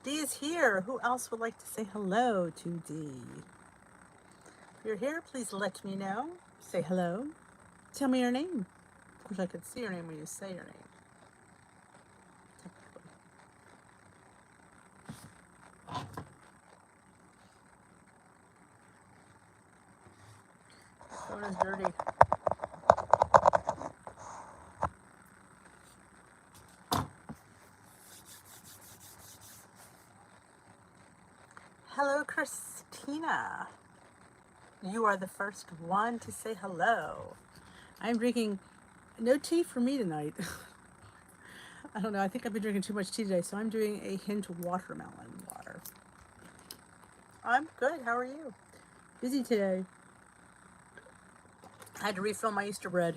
Dee is here. Who else would like to say hello to Dee? If you're here, please let me know. Say hello. Tell me your name. Of course, I could see your name when you say your name. Phone is dirty. Hello, Christina. You are the first one to say hello. I'm drinking no tea for me tonight. I don't know. I think I've been drinking too much tea today, so I'm doing a hint watermelon water. I'm good. How are you? Busy today. I had to refill my Easter bread.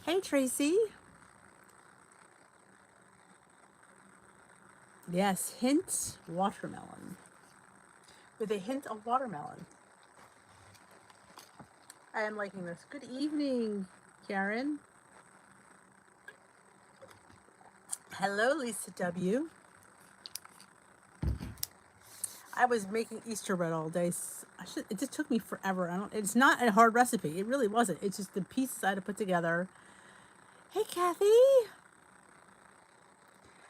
Hey, Tracy. Yes, hint watermelon. With a hint of watermelon. I am liking this. Good evening, Karen. Hello, Lisa W. I was making Easter bread all day. It just took me forever. It's not a hard recipe. It really wasn't. It's just the pieces I had to put together. Hey, Kathy.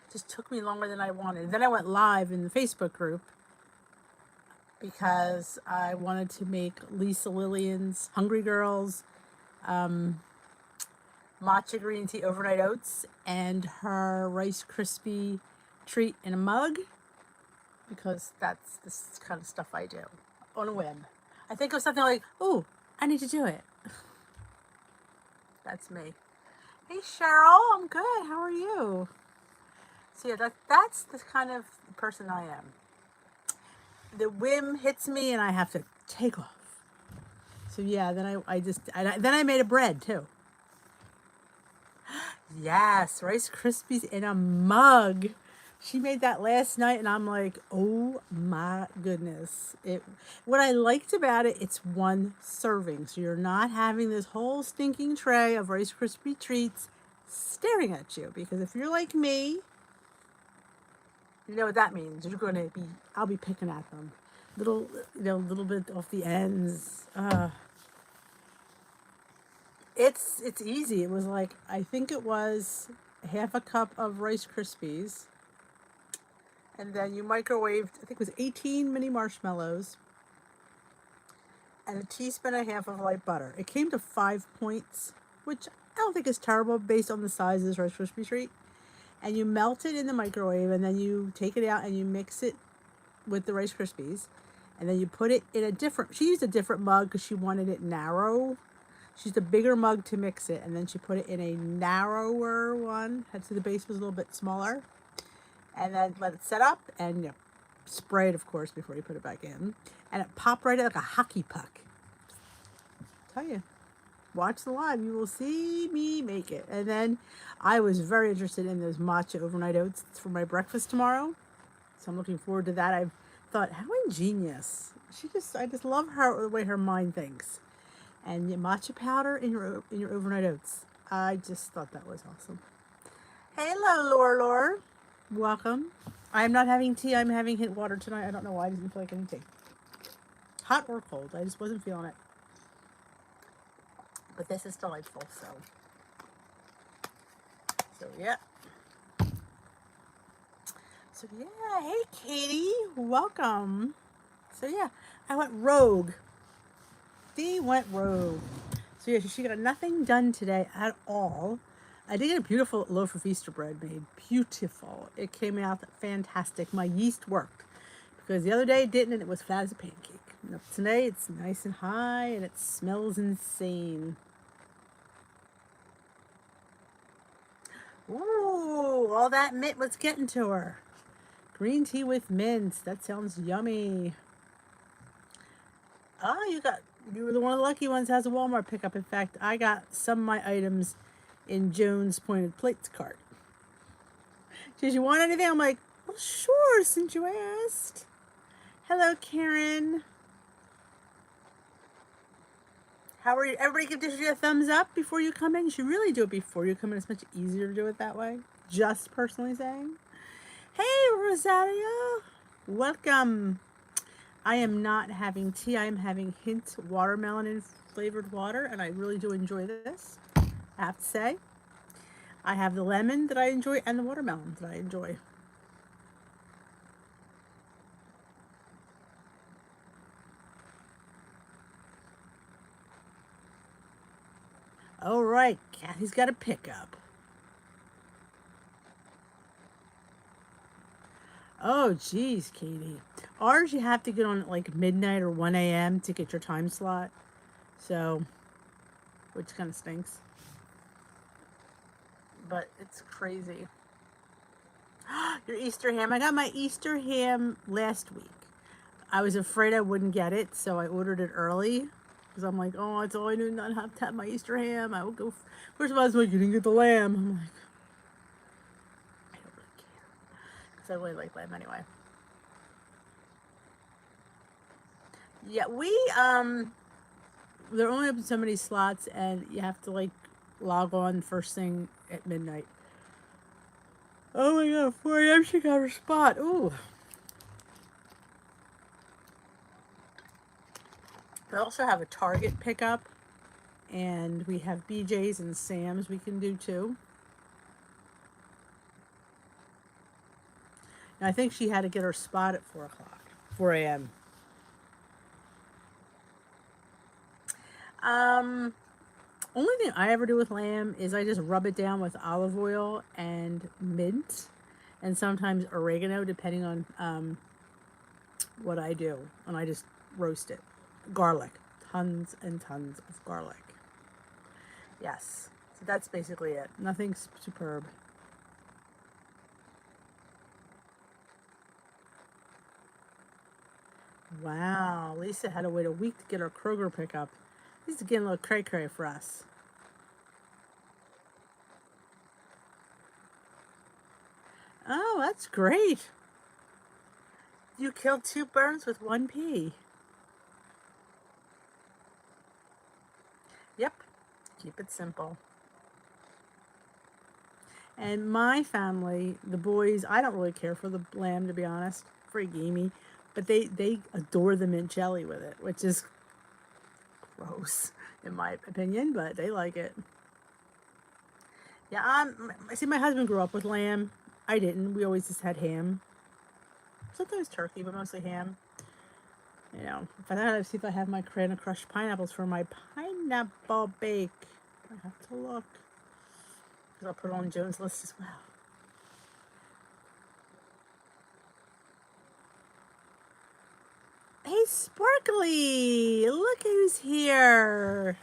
It just took me longer than I wanted. Then I went live in the Facebook group because I wanted to make Lisa Lillian's Hungry Girls matcha green tea overnight oats and her Rice Krispie treat in a mug, because that's this kind of stuff I do on a whim. I think of something like, "Ooh, I need to do it." That's me. Hey, Cheryl, I'm good. How are you? So yeah, that's the kind of person I am. The whim hits me and I have to take off. So yeah, then I made a bread too. Yes, Rice Krispies in a mug. She made that last night and I'm like, oh my goodness. What I liked about it, it's one serving. So you're not having this whole stinking tray of Rice Krispie treats staring at you. Because if you're like me, you know what that means. I'll be picking at them. Little bit off the ends. It's easy. It was like, I think it was half a cup of Rice Krispies. And then you microwaved, I think it was 18 mini marshmallows and a teaspoon and a half of light butter. It came to 5 points, which I don't think is terrible based on the size of this Rice Krispie treat. And you melt it in the microwave, and then you take it out and you mix it with the Rice Krispies. And then you put it in she used a different mug because she wanted it narrow. She used a bigger mug to mix it, and then she put it in a narrower one. So the base was a little bit smaller. And then let it set up, and spray it, of course, before you put it back in. And it popped right out like a hockey puck. I'll tell you, watch the live. You will see me make it. And then I was very interested in those matcha overnight oats for my breakfast tomorrow. So I'm looking forward to that. I've thought, how ingenious. I just love the way her mind thinks. And matcha powder in your overnight oats. I just thought that was awesome. Hello, Lore. Welcome. I'm not having tea. I'm having hint water tonight. I don't know why. I didn't feel like any tea. hot or cold. I just wasn't feeling it. But this is delightful, so yeah. So yeah, hey Katie, welcome. So yeah, I went rogue. Dee went rogue. So yeah, she got nothing done today at all. I did get a beautiful loaf of Easter bread made. Beautiful. It came out fantastic. My yeast worked. Because the other day it didn't, and it was flat as a pancake. And today it's nice and high, and it smells insane. Ooh, all that mint was getting to her. Green tea with mint. That sounds yummy. Oh, you were one of the lucky ones that has a Walmart pickup. In fact, I got some of my items in Joan's Pointed Plates cart. She says, you want anything? I'm like, well, sure, since you asked. Hello, Karen. How are you? Everybody give you a thumbs up before you come in. You should really do it before you come in. It's much easier to do it that way. Just personally saying. Hey, Rosario. Welcome. I am not having tea. I am having hint watermelon and flavored water, and I really do enjoy this. I have to say. I have the lemon that I enjoy and the watermelon that I enjoy. All right, Kathy's got a pickup. Oh, geez, Katie. Ours, you have to get on at like midnight or 1 a.m. to get your time slot. So, which kind of stinks. But it's crazy. Your Easter ham. I got my Easter ham last week. I was afraid I wouldn't get it, so I ordered it early. Because I'm like, oh, it's all I do not have to have my Easter ham. I will go. First of all, I was like, you didn't get the lamb. I'm like, I don't really care. Because I really like lamb anyway. Yeah, they're only open so many slots, and you have to like log on first thing at midnight. Oh my god, 4 a.m. she got her spot. Ooh. We also have a Target pickup, and we have BJ's and Sam's we can do too. And I think she had to get her spot at 4 o'clock, 4 a.m. Only thing I ever do with lamb is I just rub it down with olive oil and mint, and sometimes oregano, depending on what I do. And I just roast it. Garlic, tons and tons of garlic. Yes, so that's basically it. Nothing superb. Wow, Lisa had to wait a week to get her Kroger pickup. This is getting a little cray-cray for us. Oh, that's great. You killed 2 birds with 1 pea. Yep, keep it simple. And my family, the boys, I don't really care for the lamb, to be honest. Very gamey. But they adore the mint jelly with it, which is gross, in my opinion, but they like it. Yeah, see, my husband grew up with lamb. I didn't. We always just had ham. Sometimes turkey, but mostly ham. You know, if I gotta see if I have my can of crushed pineapples for my pineapple bake. I have to look. Because I'll put it on Joan's list as well. Hey, Sparkly! Look who's here!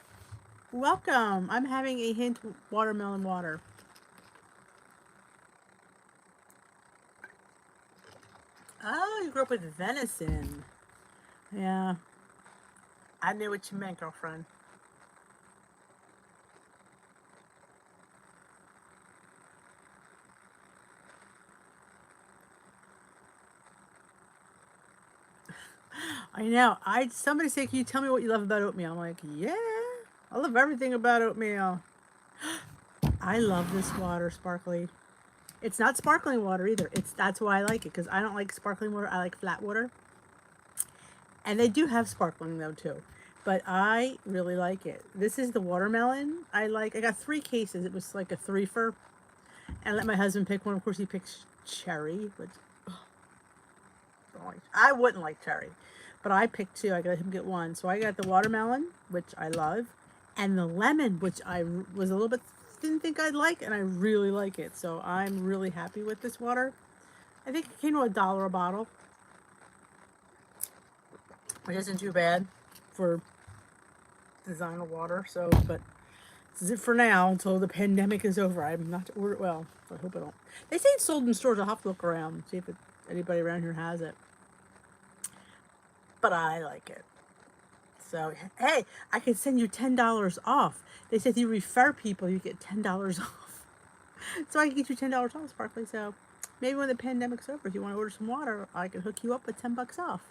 Welcome. I'm having a hint watermelon water. Oh, you grew up with venison. Yeah. I knew what you meant, girlfriend. I know. Somebody said, can you tell me what you love about oatmeal? I'm like, yeah, I love everything about oatmeal. I love this water, Sparkly. It's not sparkling water either. That's why I like it, because I don't like sparkling water. I like flat water. And they do have sparkling though too. But I really like it. This is the watermelon. I got 3 cases. It was like a 3-fer. And I let my husband pick one. Of course he picks cherry, which I wouldn't like cherry. But I picked 2. I let him get 1. So I got the watermelon, which I love, and the lemon, which I was a little bit didn't think I'd like, and I really like it. So I'm really happy with this water. I think it came to $1 a bottle, which isn't too bad for designer water. So, but this is it for now until the pandemic is over. I'm not order. Well, I hope I don't. They say it's sold in stores. I'll have to look around, see if anybody around here has it. But I like it. So hey, I can send you $10 off. They said if you refer people, you get $10 off. So I can get you $10 off, Sparkly. So maybe when the pandemic's over, if you want to order some water, I can hook you up with $10 off.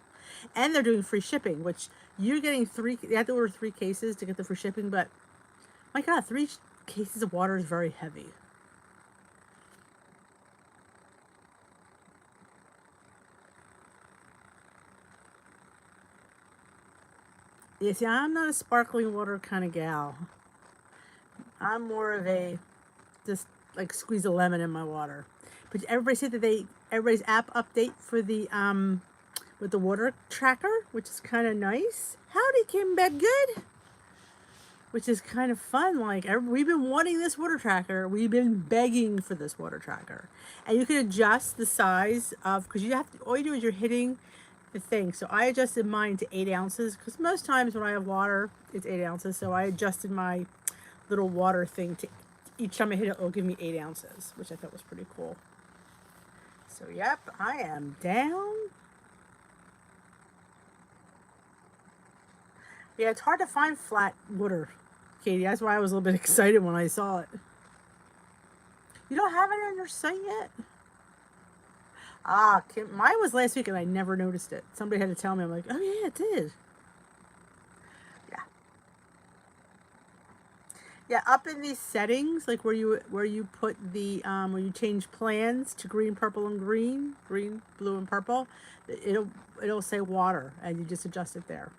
And they're doing free shipping, which you're getting 3. You have to order 3 cases to get the free shipping. But my God, 3 cases of water is very heavy. Yeah, see, I'm not a sparkling water kind of gal. I'm more of a just like squeeze a lemon in my water. But everybody said that everybody's app update for the with the water tracker, which is kind of nice. Howdy, Kim Bed Good. Which is kind of fun. Like we've been wanting this water tracker. We've been begging for this water tracker, and you can adjust the size of because you have to. All you do is you're hitting the thing. So I adjusted mine to 8 ounces because most times when I have water, it's 8 ounces. So I adjusted my little water thing to each time I hit it, it'll give me 8 ounces, which I thought was pretty cool. So yep, I am down. Yeah, it's hard to find flat water, Katie. That's why I was a little bit excited when I saw it. You don't have it on your site yet? Ah, Kim, mine was last week and I never noticed it. Somebody had to tell me. I'm like, oh yeah, it did. Yeah. Yeah, up in these settings, like where you put the where you change plans to green, purple, and green, blue, and purple, it'll say water, and you just adjust it there.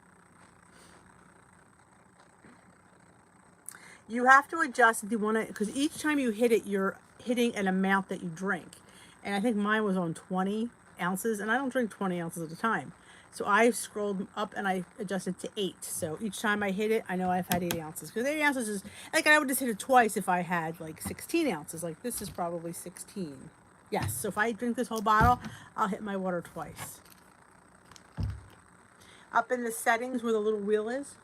You have to adjust if you want to, because each time you hit it, you're hitting an amount that you drink. And I think mine was on 20 ounces, and I don't drink 20 ounces at a time. So I scrolled up and I adjusted to 8. So each time I hit it, I know I've had 8 ounces. Because 8 ounces is, like I would just hit it twice if I had like 16 ounces. Like this is probably 16. Yes, so if I drink this whole bottle, I'll hit my water twice. Up in the settings where the little wheel is,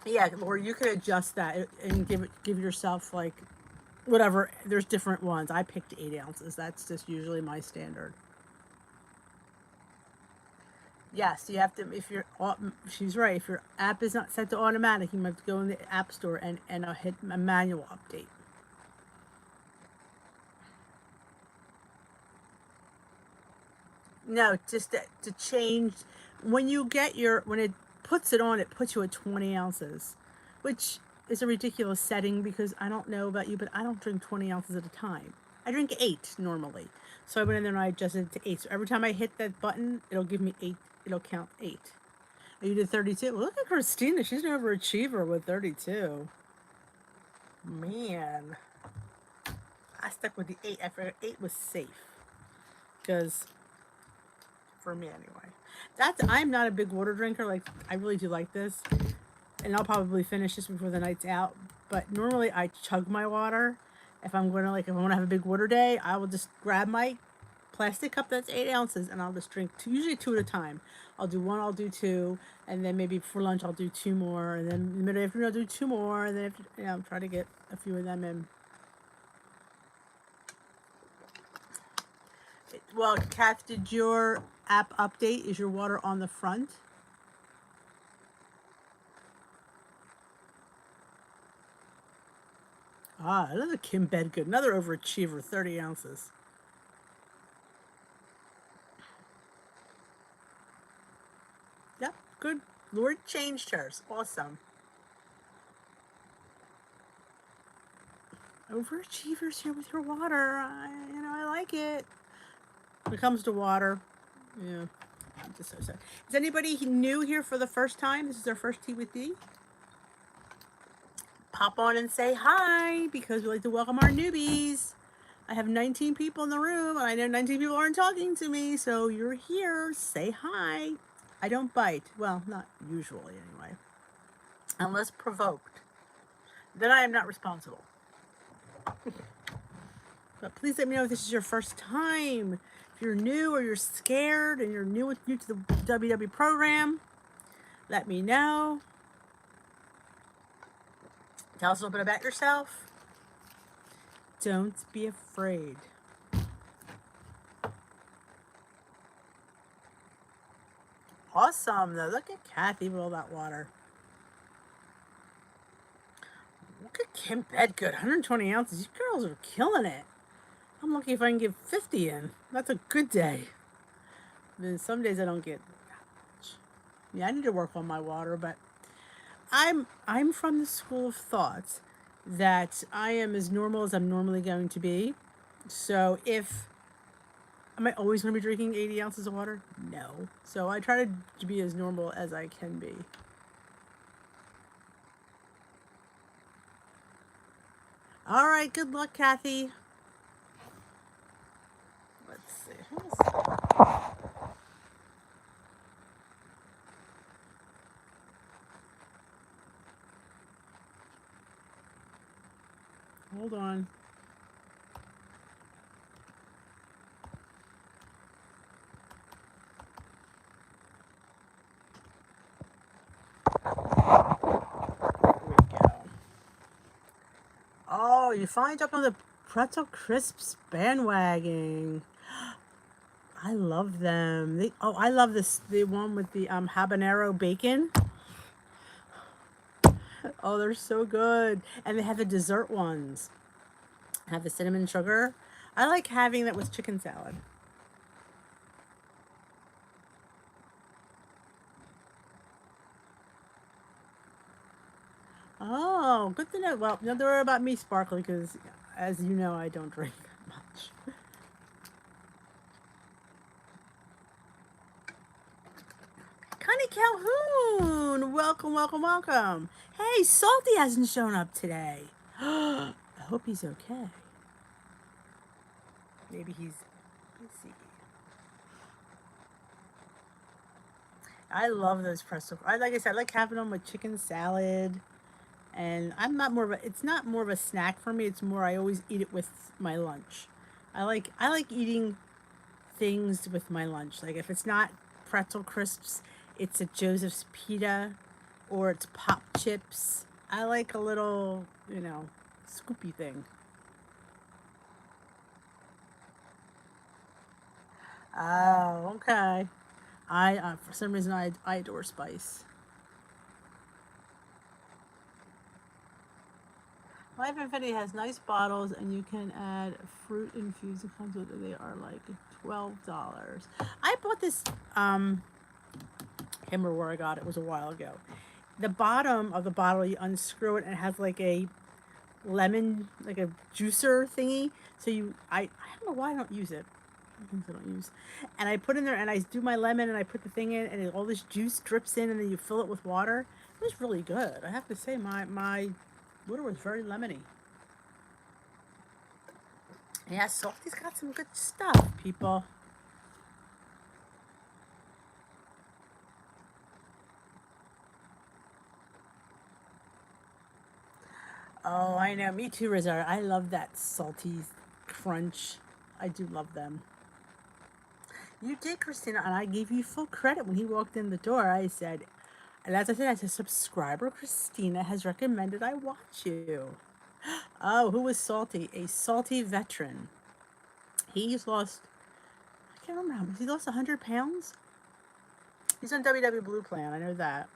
yeah, or you could adjust that and give yourself like whatever. There's different ones. I picked 8 ounces. That's just usually my standard. Yes, you have to. If you're, she's right. If your app is not set to automatic, you must go in the app store and hit a manual update. No, just to change when you get when it puts it on, it puts you at 20 ounces, which is a ridiculous setting because I don't know about you, but I don't drink 20 ounces at a time. I drink 8 normally. So I went in there and I adjusted it to 8. So every time I hit that button, it'll give me 8. It'll count 8. Oh, you did 32. Well, look at Christina. She's an overachiever with 32. Man. I stuck with the 8. I figured 8 was safe. Because, for me anyway. I'm not a big water drinker. Like, I really do like this. And I'll probably finish this before the night's out. But normally I chug my water. If I want to have a big water day, I will just grab my plastic cup that's 8 ounces and I'll just drink usually 2 at a time. I'll do 1, I'll do 2, and then maybe for lunch I'll do 2 more, and then in the middle afternoon I'll do 2 more, and then I'll try to get a few of them in. Well, Kath, did your app update? Is your water on the front? Ah, another Kim Bedgood, another overachiever, 30 ounces. Yep, good. Lord changed hers. Awesome. Overachievers here with your water. I like it. When it comes to water, yeah. I'm just so sorry. Is anybody new here for the first time? This is our first Tea with Dee. Pop on and say hi, because we like to welcome our newbies. I have 19 people in the room, and I know 19 people aren't talking to me, so you're here. Say hi. I don't bite. Well, not usually anyway. Unless provoked. Then I am not responsible. But please let me know if this is your first time. If you're new or you're scared and you're new to the WW program, let me know. Tell us a little bit about yourself. Don't be afraid. Awesome, though. Look at Kathy with all that water. Look at Kim Bedgood, 120 ounces. You girls are killing it. I'm lucky if I can get 50 in. That's a good day. Then some days I don't get that much. Yeah, I need to work on my water, but I'm from the school of thought that I am as normal as I'm normally going to be. So am I always going to be drinking 80 ounces of water? No. So I try to be as normal as I can be. All right, good luck, Kathy. Let's see. Hold on. Oh, you finally jumped on the Pretzel Crisps bandwagon. I love them. I love this. The one with the habanero bacon. Oh, they're so good. And they have the dessert ones. Have the cinnamon sugar. I like having that with chicken salad. Oh, good to know. Well, no, they're about me, Sparkly, because as you know, I don't drink that much. Connie Calhoun, welcome, welcome, welcome. Hey, Salty hasn't shown up today. I hope he's okay. Maybe he's busy. I love those pretzel. Like I said, I like having them with chicken salad. And it's not more of a snack for me. It's more, I always eat it with my lunch. I like eating things with my lunch. Like if it's not pretzel crisps, it's a Joseph's pita or it's pop chips. I like a little, scoopy thing. Oh, okay. For some reason, I adore spice. Life Infinity has nice bottles, and you can add fruit infused. It comes with, they are like $12. I bought this. Can't remember where I got it. It was a while ago. The bottom of the bottle, you unscrew it, and it has like a lemon, like a juicer thingy. So I don't know why I don't use it. Things I don't use. And I put in there, and I do my lemon, and I put the thing in, and all this juice drips in, and then you fill it with water. It was really good. I have to say, my water was very lemony. Yeah, Salty's got some good stuff, people. Oh, I know. Me too, Rosario. I love that salty crunch. I do love them. You did, Christina, and I gave you full credit when he walked in the door. I said, and as I said, subscriber Christina has recommended I watch you. Oh, who was Salty? A salty veteran. He's lost, I can't remember how much. He lost 100 pounds? He's on WW Blue Plan. I know that.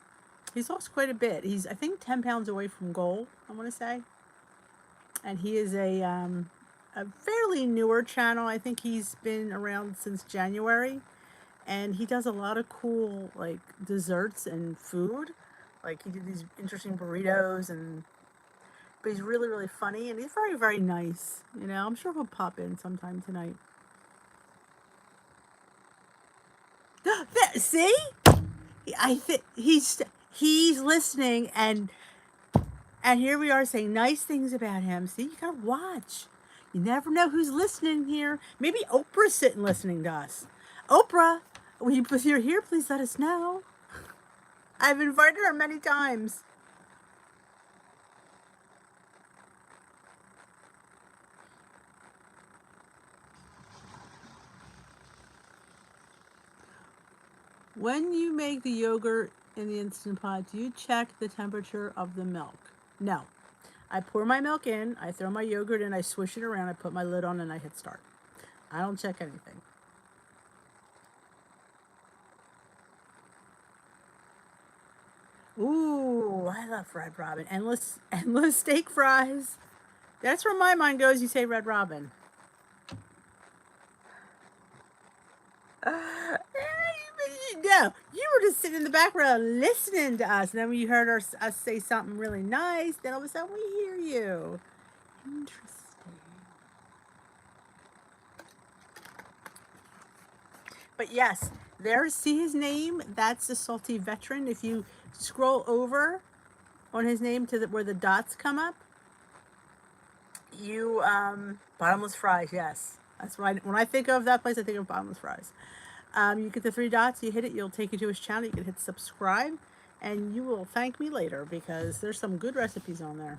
He's lost quite a bit. He's, I think, 10 pounds away from goal, I want to say. And he is a fairly newer channel. I think he's been around since January. And he does a lot of cool, like, desserts and food. Like, he did these interesting burritos, but he's really, really funny. And he's very, very nice. I'm sure he'll pop in sometime tonight. See, I think he's listening, and here we are saying nice things about him. See, you gotta watch. You never know who's listening here. Maybe Oprah's sitting listening to us. Oprah, if you're here, please let us know. I've invited her many times. When you make the yogurt in the Instant Pot, do you check the temperature of the milk? No. I pour my milk in, I throw my yogurt in, I swish it around, I put my lid on, and I hit start. I don't check anything. Ooh, I love Red Robin. Endless steak fries. That's where my mind goes. You say Red Robin. No, you were just sitting in the background listening to us, and then when you heard us say something really nice, then all of a sudden we hear you. Interesting. But yes, there, see his name? That's the Salty Veteran. If you scroll over on his name to where the dots come up, you, bottomless fries, yes. That's right. When I think of that place, I think of bottomless fries. You get the 3 dots, you hit it, you'll take you to his channel. You can hit subscribe, and you will thank me later because there's some good recipes on there.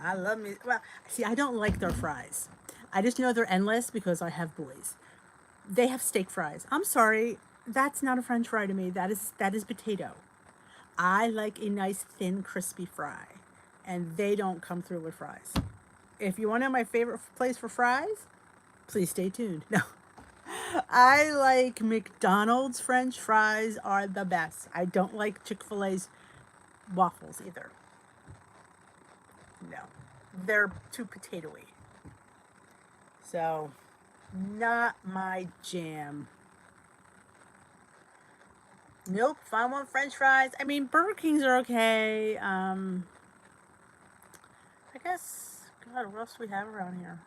I love me. Well, see, I don't like their fries. I just know they're endless because I have boys. They have steak fries. I'm sorry, that's not a French fry to me. That is potato. I like a nice thin crispy fry, and they don't come through with fries. If you want to know my favorite place for fries, please stay tuned. No. I like McDonald's French fries are the best. I don't like Chick-fil-A's waffles either. No. They're too potatoey. So, not my jam. Nope, if I want French fries, I mean, Burger King's are okay. I guess, God, what else do we have around here?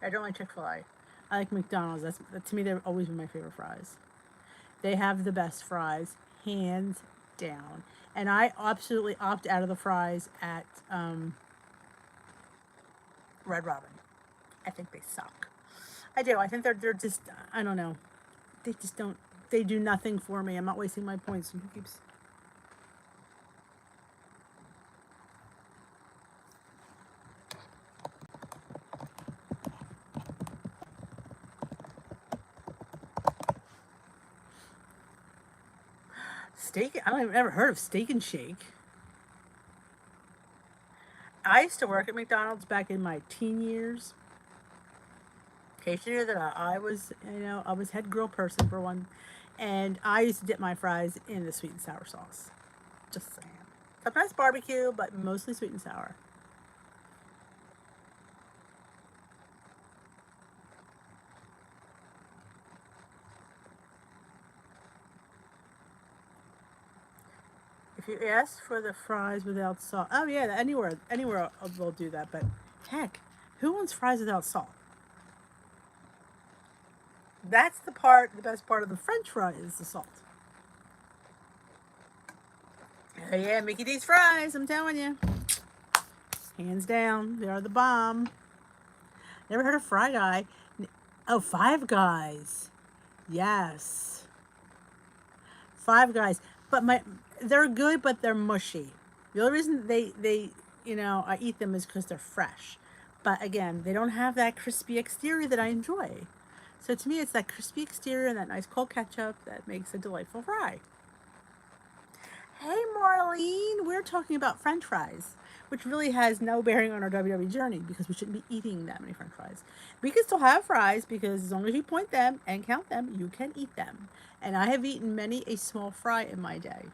I don't like Chick-fil-A. I like McDonald's. To me, they've always been my favorite fries. They have the best fries, hands down. And I absolutely opt out of the fries at Red Robin. I think they suck. I do. I think they're just, I don't know. They just don't, they do nothing for me. I'm not wasting my points. Who keeps... Steak? I've never heard of Steak and Shake. I used to work at McDonald's back in my teen years. In case you knew that I was, I was head grill person for one, and I used to dip my fries in the sweet and sour sauce. Just saying. Sometimes barbecue, but mostly sweet and sour. If you ask for the fries without salt, oh yeah, anywhere they'll do that. But heck, who wants fries without salt? That's the best part of the French fry is the salt. Oh yeah, Mickey D's fries, I'm telling you. Hands down, they are the bomb. Never heard of Fry Guy? Oh, Five Guys. Yes. Five Guys. But they're good, but they're mushy. The only reason they I eat them is because they're fresh. But again, they don't have that crispy exterior that I enjoy. So to me, it's that crispy exterior and that nice cold ketchup that makes a delightful fry. Hey, Marlene, we're talking about French fries, which really has no bearing on our WWE journey because we shouldn't be eating that many French fries. We can still have fries because as long as you point them and count them, you can eat them. And I have eaten many a small fry in my day.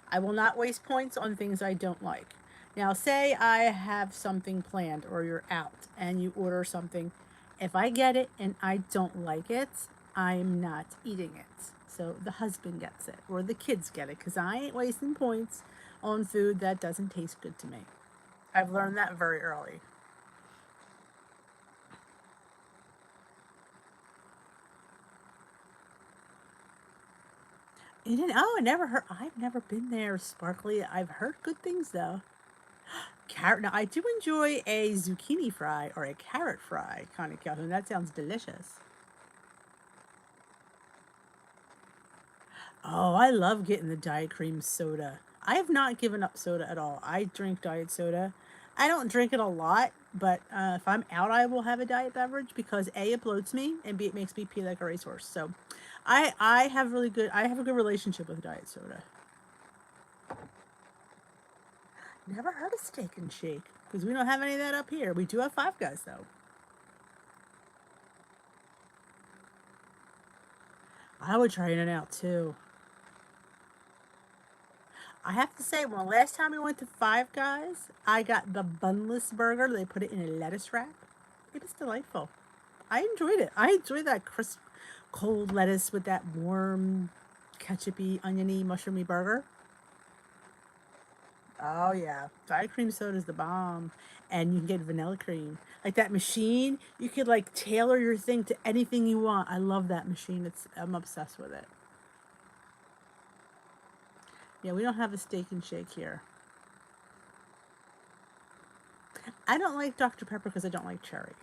I will not waste points on things I don't like. Now, say I have something planned or you're out and you order something. If I get it and I don't like it, I'm not eating it. So the husband gets it or the kids get it because I ain't wasting points on food that doesn't taste good to me. I've learned that very early. Oh, I never heard. I've never been there, Sparkly. I've heard good things though. Carrot. Now I do enjoy a zucchini fry or a carrot fry, Connie Calhoun. That sounds delicious. Oh, I love getting the diet cream soda. I have not given up soda at all. I drink diet soda. I don't drink it a lot, but if I'm out, I will have a diet beverage because A, it bloats me, and B, it makes me pee like a racehorse. So, I have a good relationship with diet soda. Never heard of Steak and Shake because we don't have any of that up here. We do have Five Guys though. I would try it out too. I have to say, well, last time we went to Five Guys, I got the bunless burger. They put it in a lettuce wrap. It was delightful. I enjoyed it. I enjoyed that crisp, cold lettuce with that warm, ketchupy, oniony, mushroomy burger. Oh yeah, diet cream soda is the bomb, and you can get vanilla cream. Like that machine, you could like tailor your thing to anything you want. I love that machine. I'm obsessed with it. Yeah, we don't have a Steak and Shake here. I don't like Dr. Pepper because I don't like cherry.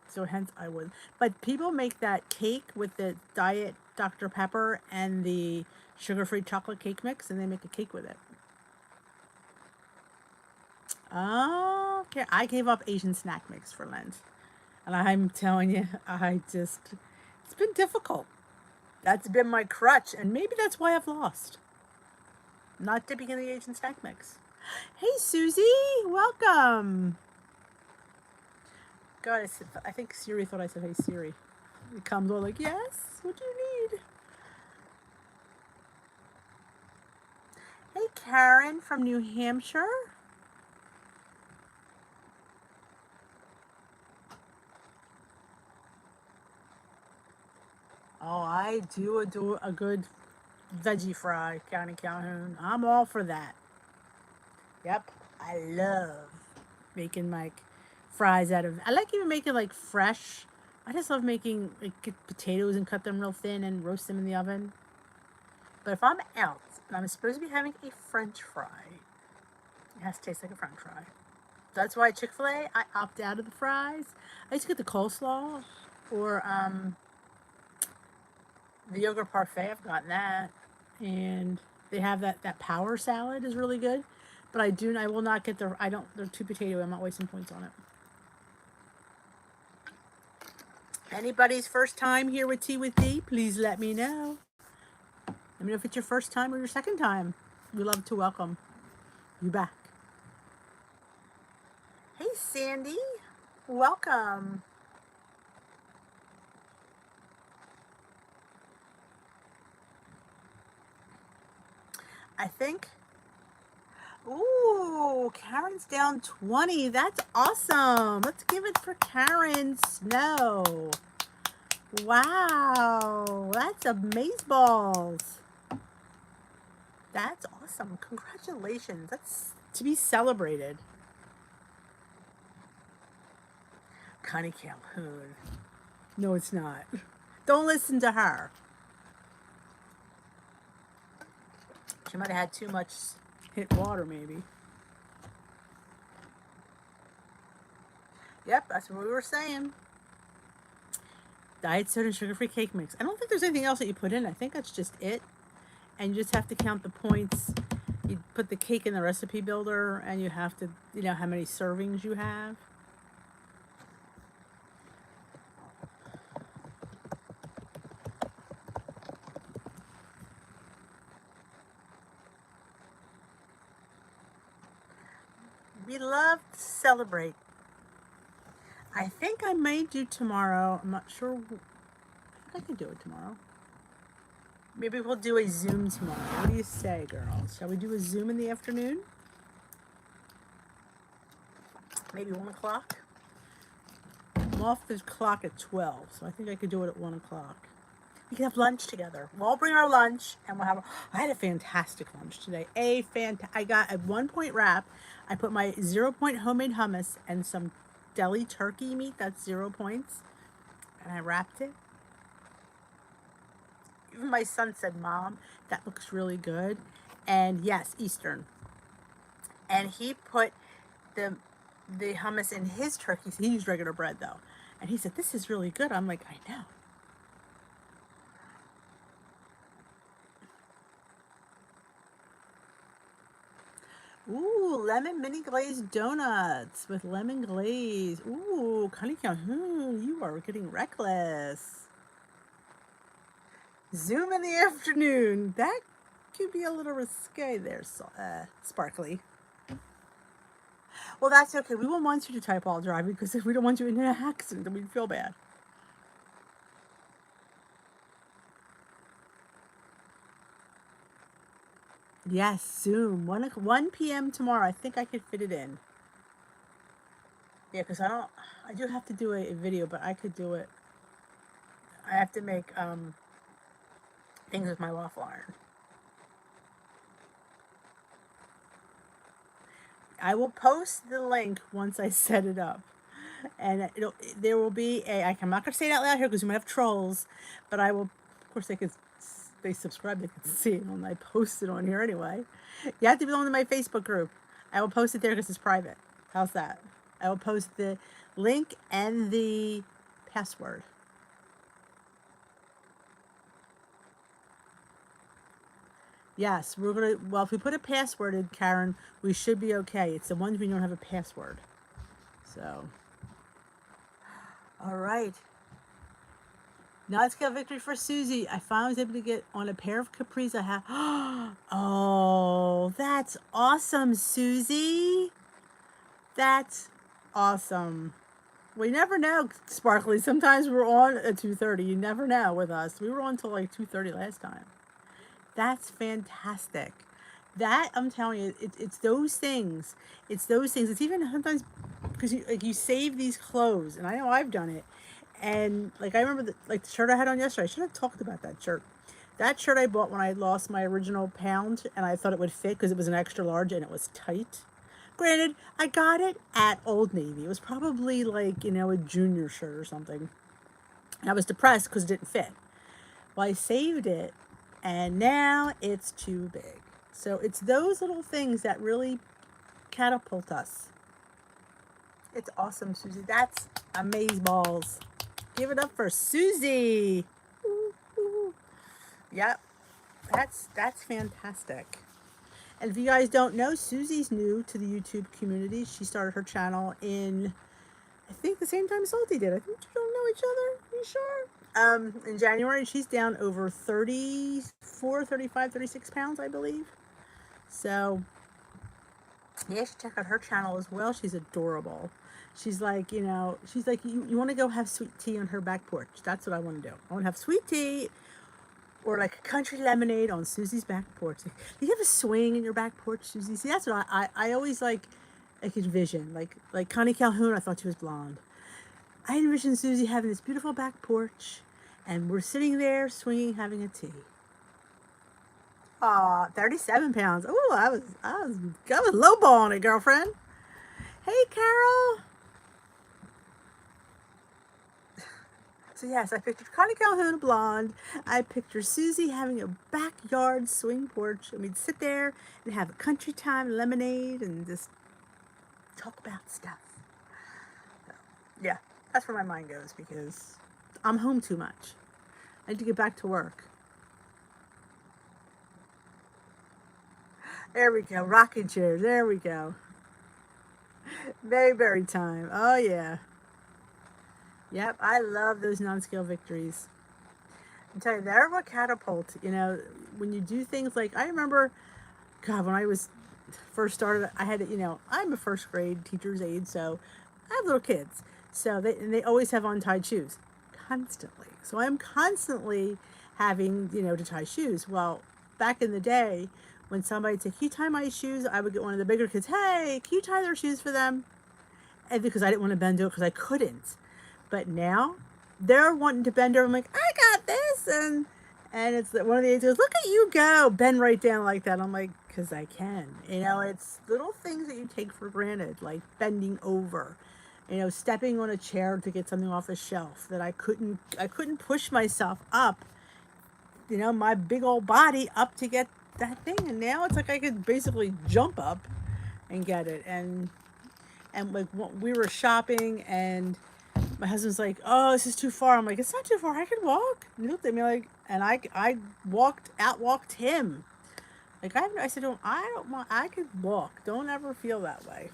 So hence I would. But people make that cake with the diet Dr. Pepper and the sugar-free chocolate cake mix, and they make a cake with it. Oh, okay. I gave up Asian snack mix for Lent. And I'm telling you, it's been difficult. That's been my crutch, and maybe that's why I've lost. Not dipping in the Asian snack mix. Hey, Susie, welcome. God, I think Siri thought I said, hey, Siri. It comes all like, yes, what do you need? Hey, Karen from New Hampshire. Oh, I do adore a good veggie fry, County Calhoun. I'm all for that. Yep, I love making like fries out of. I like even making like fresh. I just love making like get potatoes and cut them real thin and roast them in the oven. But if I'm out and I'm supposed to be having a French fry, it has to taste like a French fry. That's why Chick-fil-A, I opt out of the fries. I used to get the coleslaw or the yogurt parfait. I've gotten that, and they have that power salad is really good. But I will not get the. I don't. They're too potato. I'm not wasting points on it. Anybody's first time here with Tea with D, please let me know. Let me know if it's your first time or your second time. We love to welcome you back. Hey, Sandy. Welcome. I think. Ooh, Karen's down 20. That's awesome. Let's give it for Karen Snow. Wow, that's amazeballs. That's awesome. Congratulations. That's to be celebrated. Connie Calhoun. No, it's not. Don't listen to her. She might have had too much hit water, maybe. Yep, that's what we were saying. Diet soda and sugar-free cake mix. I don't think there's anything else that you put in. I think that's just it. And you just have to count the points. You put the cake in the recipe builder, and you have to, how many servings you have. We love to celebrate. I think I may do tomorrow. I'm not sure. I think I can do it tomorrow. Maybe we'll do a Zoom tomorrow. What do you say, girls? Shall we do a Zoom in the afternoon? maybe 1 o'clock. I'm off the clock at 12, so I think I could do it at 1 o'clock. We can have lunch together. We'll all bring our lunch, and we'll have. I had a fantastic lunch today. I got a 1-point wrap. I put my 0-point homemade hummus and some deli turkey meat. That's 0 points, and I wrapped it. Even my son said, "Mom, that looks really good." And yes, Eastern. And he put the hummus in his turkey. So he used regular bread though, and he said, "This is really good." I'm like, "I know." Ooh, lemon mini glazed donuts with lemon glaze. Ooh, Connie Calhoun, you are getting reckless. Zoom in the afternoon. That could be a little risque there, Sparkly. Well, that's okay. We won't want you to type while driving because if we don't want you in an accident, then we'd feel bad. Yes, Zoom. 1 p.m. tomorrow. I think I could fit it in. Yeah, because I do have to do a video, but I could do it. I have to make things with my waffle iron. I will post the link once I set it up. And there will be I'm not going to say it out loud here because we might have trolls, but I will, of course, they subscribe, they can see it when I post it on here anyway. You have to belong to my Facebook group. I will post it there because it's private. How's that? I will post the link and the password. Yes, we're going to, well, if we put a password in, Karen, we should be okay. It's the ones we don't have a password. So, all right. Non-scale victory for Susie. I finally was able to get on a pair of capris I have. Oh, that's awesome, Susie. That's awesome. We never know, Sparkly. Sometimes we're on at 2:30. You never know with us. We were on until like 2:30 last time. That's fantastic. That, I'm telling you, it's those things. It's those things. It's even sometimes because you save these clothes, and I know I've done it. And like I remember the shirt I had on yesterday. I should have talked about that shirt. That shirt I bought when I lost my original pound, and I thought it would fit because it was an extra large and it was tight. Granted, I got it at Old Navy. It was probably like, a junior shirt or something. And I was depressed because it didn't fit. Well, I saved it, and now it's too big. So it's those little things that really catapult us. It's awesome, Susie. That's amazeballs. Give it up for Susie. Ooh, ooh. Yep, that's fantastic. And if you guys don't know, Susie's new to the YouTube community. She started her channel in, I think, the same time Salty did. I think you don't know each other. Are you sure? In January, she's down over 34, 35, 36 pounds, I believe. So, yeah, you should check out her channel as well. She's adorable. She's like, you want to go have sweet tea on her back porch. That's what I want to do. I want to have sweet tea or like a country lemonade on Susie's back porch. You have a swing in your back porch, Susie? See, that's what I always like envision. Like Connie Calhoun, I thought she was blonde. I envisioned Susie having this beautiful back porch, and we're sitting there swinging, having a tea. Aw, 37 pounds. Oh, I was lowballing it, girlfriend. Hey, Carol. So yes, I pictured Connie Calhoun blonde. I pictured Susie having a backyard swing porch, and we'd sit there and have a country time lemonade and just talk about stuff. So, yeah, that's where my mind goes because I'm home too much. I need to get back to work. There we go, rocking chairs. There we go. Mayberry time. Oh yeah. Yep, I love those non-scale victories. I tell you, they're what catapult. When you do things like, I remember, God, when I was first started, I had, I'm a first grade teacher's aide, so I have little kids. So they always have untied shoes, constantly. So I'm constantly having, to tie shoes. Well, back in the day, when somebody said, "Can you tie my shoes?" I would get one of the bigger kids, "Hey, can you tie their shoes for them?" and because I didn't want to bend over because I couldn't. But now they're wanting to bend over. I'm like, I got this. And it's one of the aides goes, look at you go. Bend right down like that. I'm like, because I can. It's little things that you take for granted, like bending over. Stepping on a chair to get something off a shelf that I couldn't push myself up, my big old body up to get that thing. And now it's like I could basically jump up and get it. And like we were shopping and my husband's like, oh, this is too far. I'm like, it's not too far. I can walk. And he looked at me like, and I outwalked him. Like I said, I could walk. Don't ever feel that way.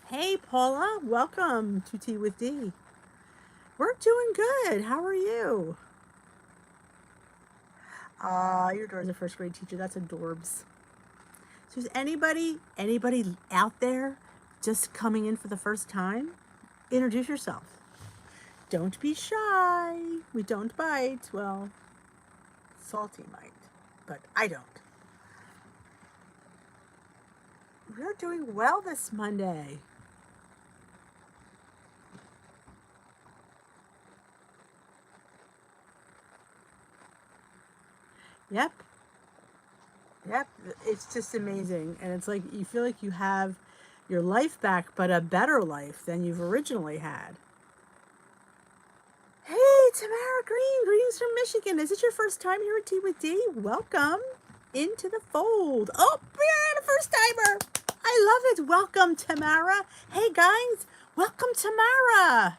Hey, Paula, welcome to Tea with D. We're doing good. How are you? Your daughter's a first grade teacher. That's adorbs. So is anybody out there just coming in for the first time? Introduce yourself. Don't be shy. We don't bite. Well, Salty might, but I don't. We're doing well this Monday. Yep. It's just amazing. And it's like you feel like you have your life back, but a better life than you've originally had. Hey, Tamara Green, greetings from Michigan. Is it your first time here at Tea with D? Welcome into the fold. Oh, we're at a first timer. I love it. Welcome, Tamara. Hey, guys, welcome, Tamara.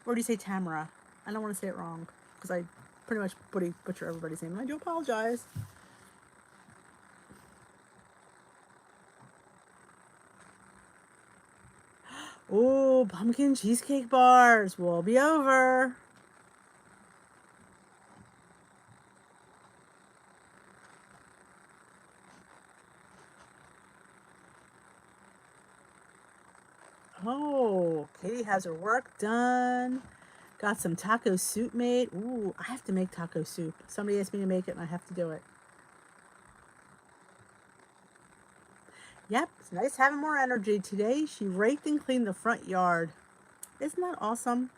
Or do you say Tamara? I don't want to say it wrong because I pretty much butcher everybody's name. I do apologize. Oh, pumpkin cheesecake bars will be over. Oh, Katie has her work done. Got some taco soup made. Ooh, I have to make taco soup. Somebody asked me to make it and I have to do it. Yep, it's nice having more energy. Today, she raked and cleaned the front yard. Isn't that awesome?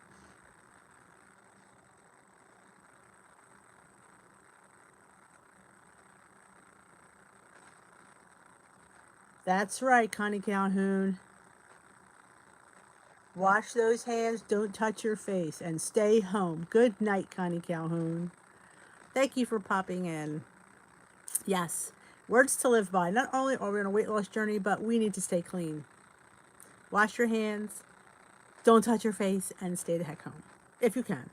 That's right, Connie Calhoun. Wash those hands, don't touch your face, and stay home. Good night, Connie Calhoun. Thank you for popping in. Yes, words to live by. Not only are we on a weight loss journey, but we need to stay clean. Wash your hands, don't touch your face, and stay the heck home, if you can.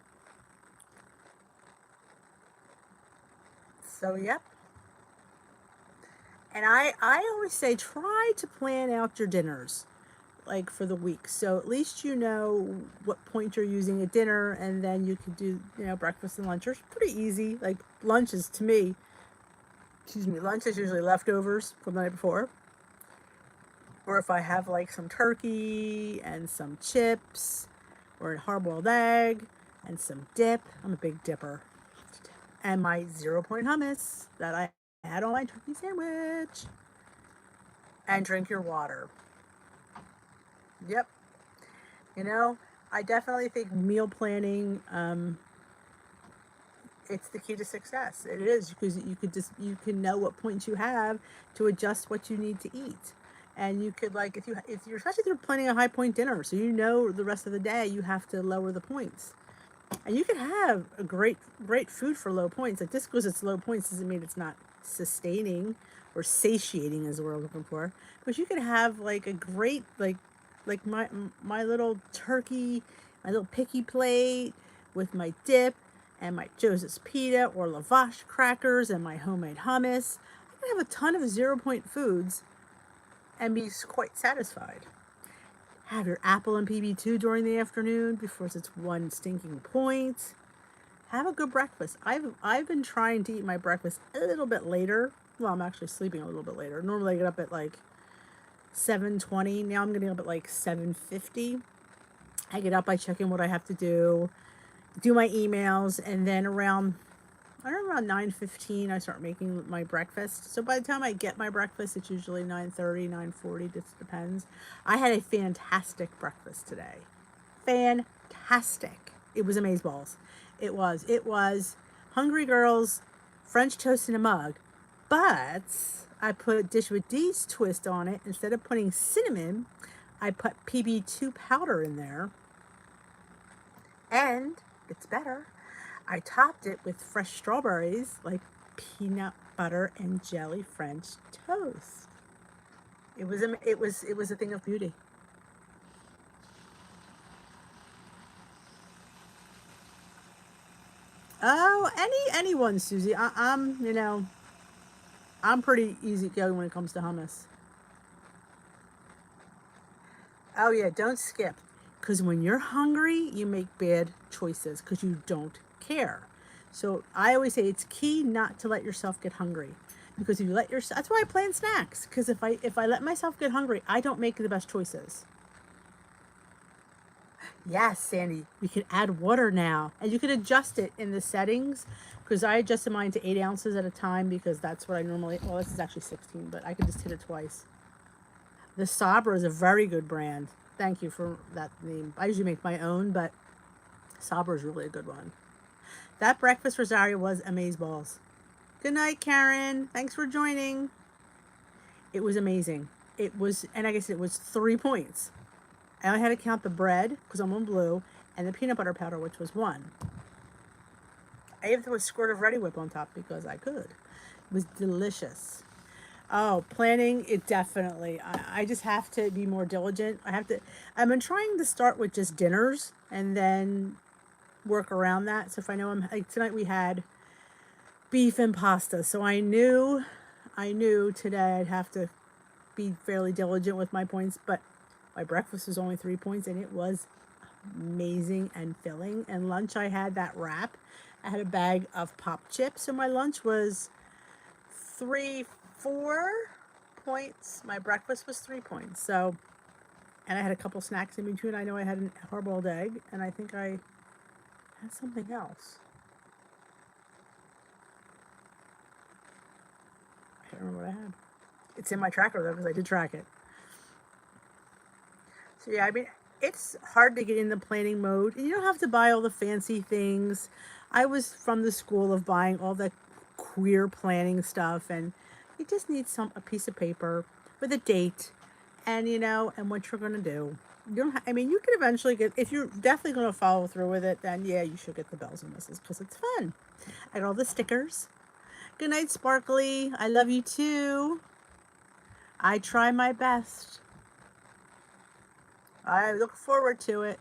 So, yep. And I always say try to plan out your dinners, like for the week. So at least you know what point you're using at dinner, and then you can do, breakfast and lunch. It's pretty easy. Like lunch is, to me, lunch is usually leftovers from the night before. Or if I have like some turkey and some chips or a hard-boiled egg and some dip. I'm a big dipper. And my 0-point hummus that I add on my turkey sandwich. And drink your water. Yep. I definitely think meal planning, it's the key to success. It is, because you can know what points you have to adjust what you need to eat. And you could, like, if you're especially if you're planning a high point dinner, so the rest of the day you have to lower the points. And you can have a great food for low points. Like, just because it's low points doesn't mean it's not sustaining or satiating, is the word I'm looking for. Because you could have like a great like my little turkey, my little picky plate with my dip and my Joseph's pita or lavash crackers and my homemade hummus. I can have a ton of 0-point foods and be quite satisfied. Have your apple and PB2 during the afternoon before it's one stinking point. Have a good breakfast. I've been trying to eat my breakfast a little bit later. Well, I'm actually sleeping a little bit later. Normally I get up at like 7:20. Now I'm getting up at like 7:50. I get up, I check in what I have to do my emails, and then around, I don't know, around 9:15 I start making my breakfast. So by the time I get my breakfast, it's usually 9:30, 9:40, just depends. I had a fantastic breakfast today. Fantastic. It was amazeballs. It was Hungry Girls French toast in a mug. But I put Dish with D's twist on it. Instead of putting cinnamon, I put PB2 powder in there. And it's better. I topped it with fresh strawberries, like peanut butter and jelly French toast. It was a thing of beauty. Oh, anyone, Susie. I'm pretty easygoing when it comes to hummus. Oh yeah, don't skip. Because when you're hungry, you make bad choices because you don't care. So I always say it's key not to let yourself get hungry. Because if you let yourself, that's why I plan snacks. Because if I let myself get hungry, I don't make the best choices. Yes, Sandy, we can add water now. And you can adjust it in the settings. Because I adjusted mine to 8 ounces at a time because that's what I normally, well, this is actually 16, but I could just hit it twice. The Sabra is a very good brand. Thank you for that name. I usually make my own, but Sabra is really a good one. That breakfast Rosario was amazeballs. Good night, Karen. Thanks for joining. It was amazing. It was, and like I said, it was 3 points. I only had to count the bread, because I'm on blue, and the peanut butter powder, which was 1. I even threw a squirt of Ready Whip on top because I could. It was delicious. Oh, planning, it definitely. I just have to be more diligent. I've been trying to start with just dinners and then work around that. So if I know like tonight we had beef and pasta. So I knew today I'd have to be fairly diligent with my points, but my breakfast was only 3 points and it was amazing and filling. And lunch, I had that wrap. I had a bag of pop chips. So my lunch was 4 points. My breakfast was 3 points. So, and I had a couple snacks in between. I know I had a hard-boiled egg, and I think I had something else. I can't remember what I had. It's in my tracker though, because I did track it. So yeah, I mean, it's hard to get in the planning mode. You don't have to buy all the fancy things. I was from the school of buying all the queer planning stuff, and you just need a piece of paper with a date and and what you're going to do. You don't I mean, you can eventually get, if you're definitely going to follow through with it, then yeah, you should get the bells and whistles because it's fun. I got all the stickers. Good night, Sparkly. I love you too. I try my best. I look forward to it.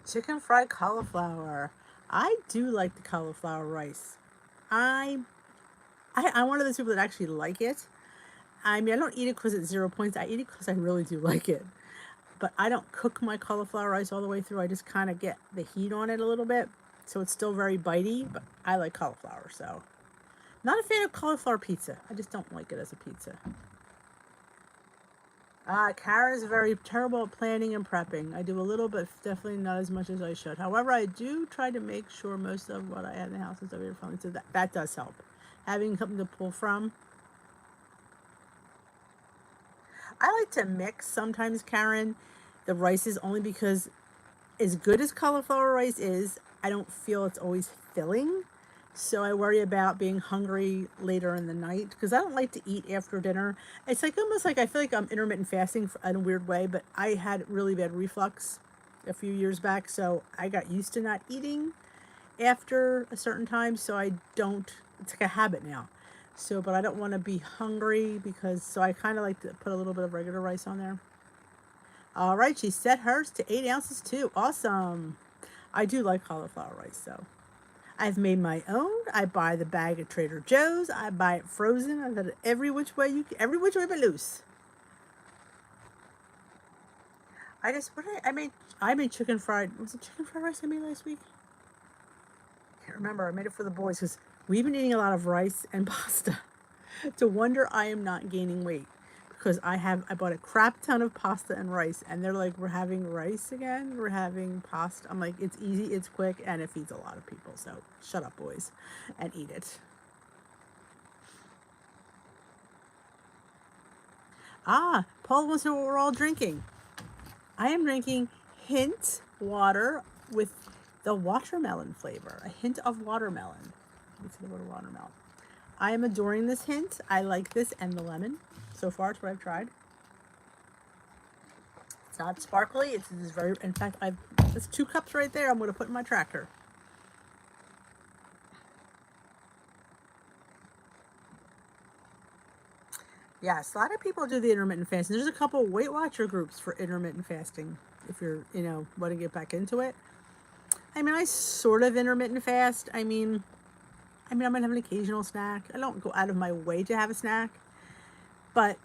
Chicken fried cauliflower. I do like the cauliflower rice. I'm one of those people that actually like it. I mean, I don't eat it because it's 0 points. I eat it because I really do like it. But I don't cook my cauliflower rice all the way through. I just kind of get the heat on it a little bit. So it's still very bitey, but I like cauliflower. So not a fan of cauliflower pizza. I just don't like it as a pizza. Karen is very terrible at planning and prepping. I do a little, but definitely not as much as I should. However, I do try to make sure most of what I have in the house is over your phone. So that does help. Having something to pull from. I like to mix sometimes, Karen, the rices only because as good as cauliflower rice is, I don't feel it's always filling. So I worry about being hungry later in the night because I don't like to eat after dinner. It's like almost like I feel like I'm intermittent fasting in a weird way, but I had really bad reflux a few years back. So I got used to not eating after a certain time. So I don't, it's like a habit now. So, but I don't want to be hungry so I kind of like to put a little bit of regular rice on there. All right, she set hers to 8 ounces too. Awesome. I do like cauliflower rice, so. I've made my own. I buy the bag at Trader Joe's. I buy it frozen. I've got it every which way but loose. I made chicken fried, was it chicken fried rice I made last week? I can't remember. I made it for the boys because we've been eating a lot of rice and pasta. To wonder I am not gaining weight. because I bought a crap ton of pasta and rice, and they're like, we're having rice again, we're having pasta. I'm like, it's easy, it's quick, and it feeds a lot of people. So shut up, boys, and eat it. Paul wants to know what we're all drinking. I am drinking hint water with the watermelon flavor. A hint of watermelon. Let's see the word watermelon. I am adoring this hint. I like this and the lemon. So far, it's what I've tried. It's not sparkly. It's very. In fact, there's 2 cups right there. I'm going to put in my tracker. Yes, a lot of people do the intermittent fasting. There's a couple Weight Watcher groups for intermittent fasting. If you're, want to get back into it. I mean, I sort of intermittent fast. I mean, I might have an occasional snack. I don't go out of my way to have a snack. But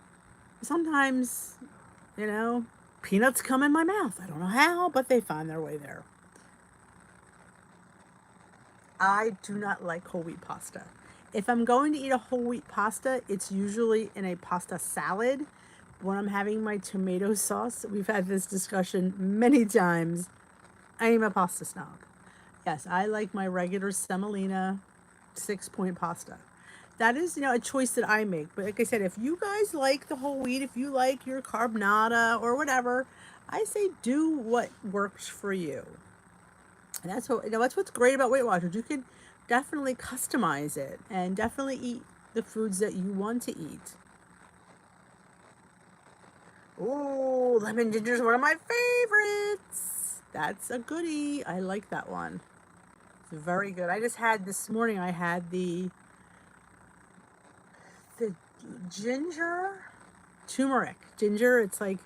sometimes, peanuts come in my mouth. I don't know how, but they find their way there. I do not like whole wheat pasta. If I'm going to eat a whole wheat pasta, it's usually in a pasta salad. When I'm having my tomato sauce, we've had this discussion many times. I am a pasta snob. Yes, I like my regular semolina 6-point pasta. That is, a choice that I make. But like I said, if you guys like the whole wheat, if you like your carbonara or whatever, I say do what works for you. And that's what's great about Weight Watchers. You can definitely customize it and definitely eat the foods that you want to eat. Ooh, lemon ginger is one of my favorites. That's a goodie. I like that one. It's very good. I just had this morning, I had the ginger turmeric. Ginger, it's like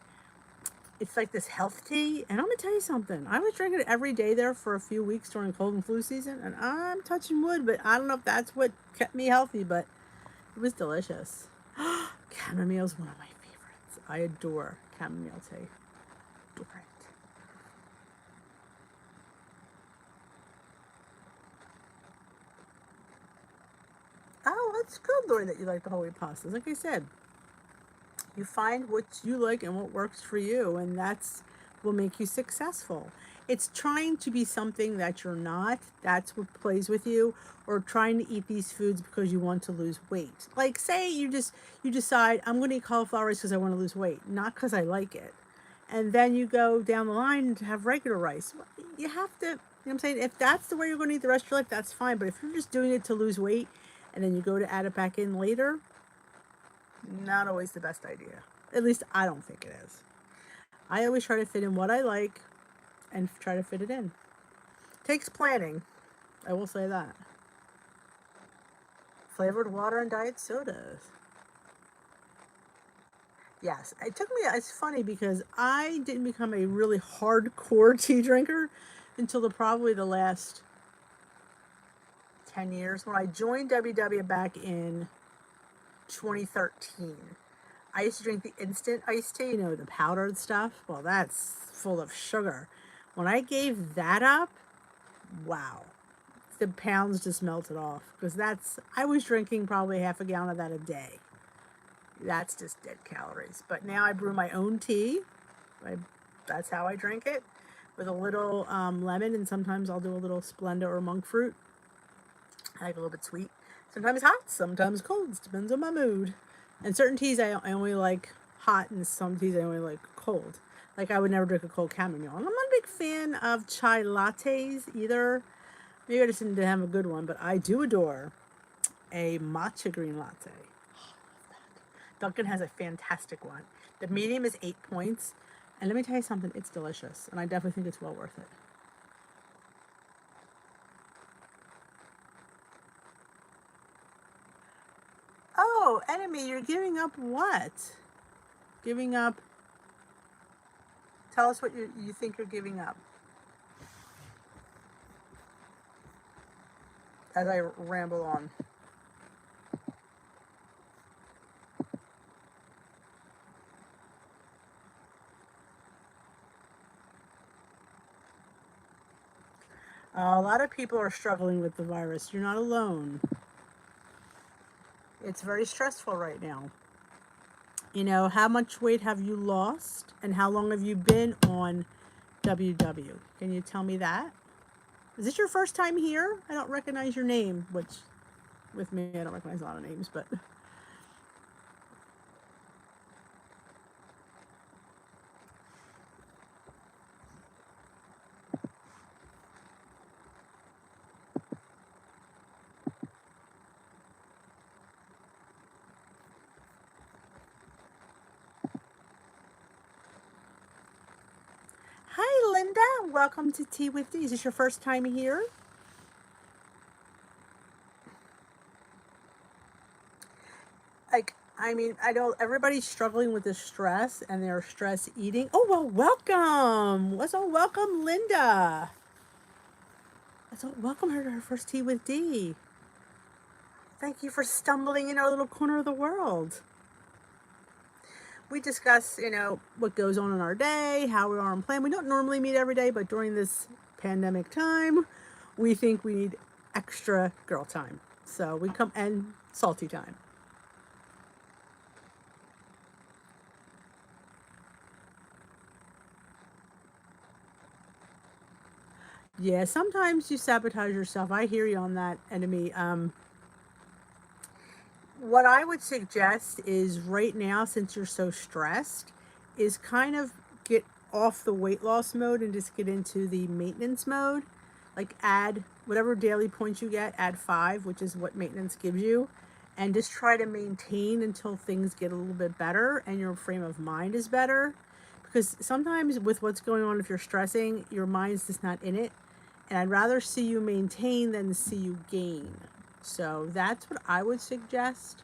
this health tea. And I'm gonna tell you something. I was drinking it every day there for a few weeks during cold and flu season, and I'm touching wood, but I don't know if that's what kept me healthy, but it was delicious. Chamomile is one of my favorites. I adore chamomile tea. Adore it. Oh, that's good, Lori, that you like the whole wheat pastas. Like I said, you find what you like and what works for you, and that's will make you successful. It's trying to be something that you're not. That's what plays with you, or trying to eat these foods because you want to lose weight. Like, say you decide, I'm going to eat cauliflower rice because I want to lose weight, not because I like it. And then you go down the line to have regular rice. You have to, what I'm saying? If that's the way you're going to eat the rest of your life, that's fine. But if you're just doing it to lose weight and then you go to add it back in later, not always the best idea. At least I don't think it is. I always try to fit in what I like and try to fit it in. Takes planning, I will say that. Flavored water and diet sodas. Yes, it's funny because I didn't become a really hardcore tea drinker until probably the last 10 years. When I joined WW back in 2013. I used to drink the instant iced tea, the powdered stuff. Well, that's full of sugar. When I gave that up, wow, the pounds just melted off, because I was drinking probably half a gallon of that a day. That's just dead calories. But now I brew my own tea. That's how I drink it, with a little lemon, and sometimes I'll do a little Splenda or monk fruit. I like a little bit sweet. Sometimes hot, sometimes cold. It depends on my mood. And certain teas I only like hot, and some teas I only like cold. Like, I would never drink a cold chamomile. And I'm not a big fan of chai lattes either. Maybe I just didn't have a good one, but I do adore a matcha green latte. Dunkin' has a fantastic one. The medium is 8 points. And let me tell you something, it's delicious. And I definitely think it's well worth it. Oh, enemy, you're giving up what? Giving up. Tell us what you think you're giving up. As I ramble on. A lot of people are struggling with the virus. You're not alone. It's very stressful right now. You know, how much weight have you lost and how long have you been on WW? Can you tell me that? Is this your first time here? I don't recognize your name, which with me, I don't recognize a lot of names, but. Hi, Linda. Welcome to Tea with D. Is this your first time here? I mean, I know everybody's struggling with this stress and they're stress eating. Oh, well, welcome. Welcome, Linda. Welcome her to her first Tea with D. Thank you for stumbling in our little corner of the world. We discuss, you know, what goes on in our day, how we are on plan. We don't normally meet every day, but during this pandemic time, we think we need extra girl time. So we come and salty time. Yeah, sometimes you sabotage yourself. I hear you on that, enemy. What I would suggest is right now, since you're so stressed, is kind of get off the weight loss mode and just get into the maintenance mode. Like add whatever daily points you get, add 5, which is what maintenance gives you, and just try to maintain until things get a little bit better and your frame of mind is better. Because sometimes with what's going on, if you're stressing, your mind's just not in it. And I'd rather see you maintain than see you gain. So that's what I would suggest.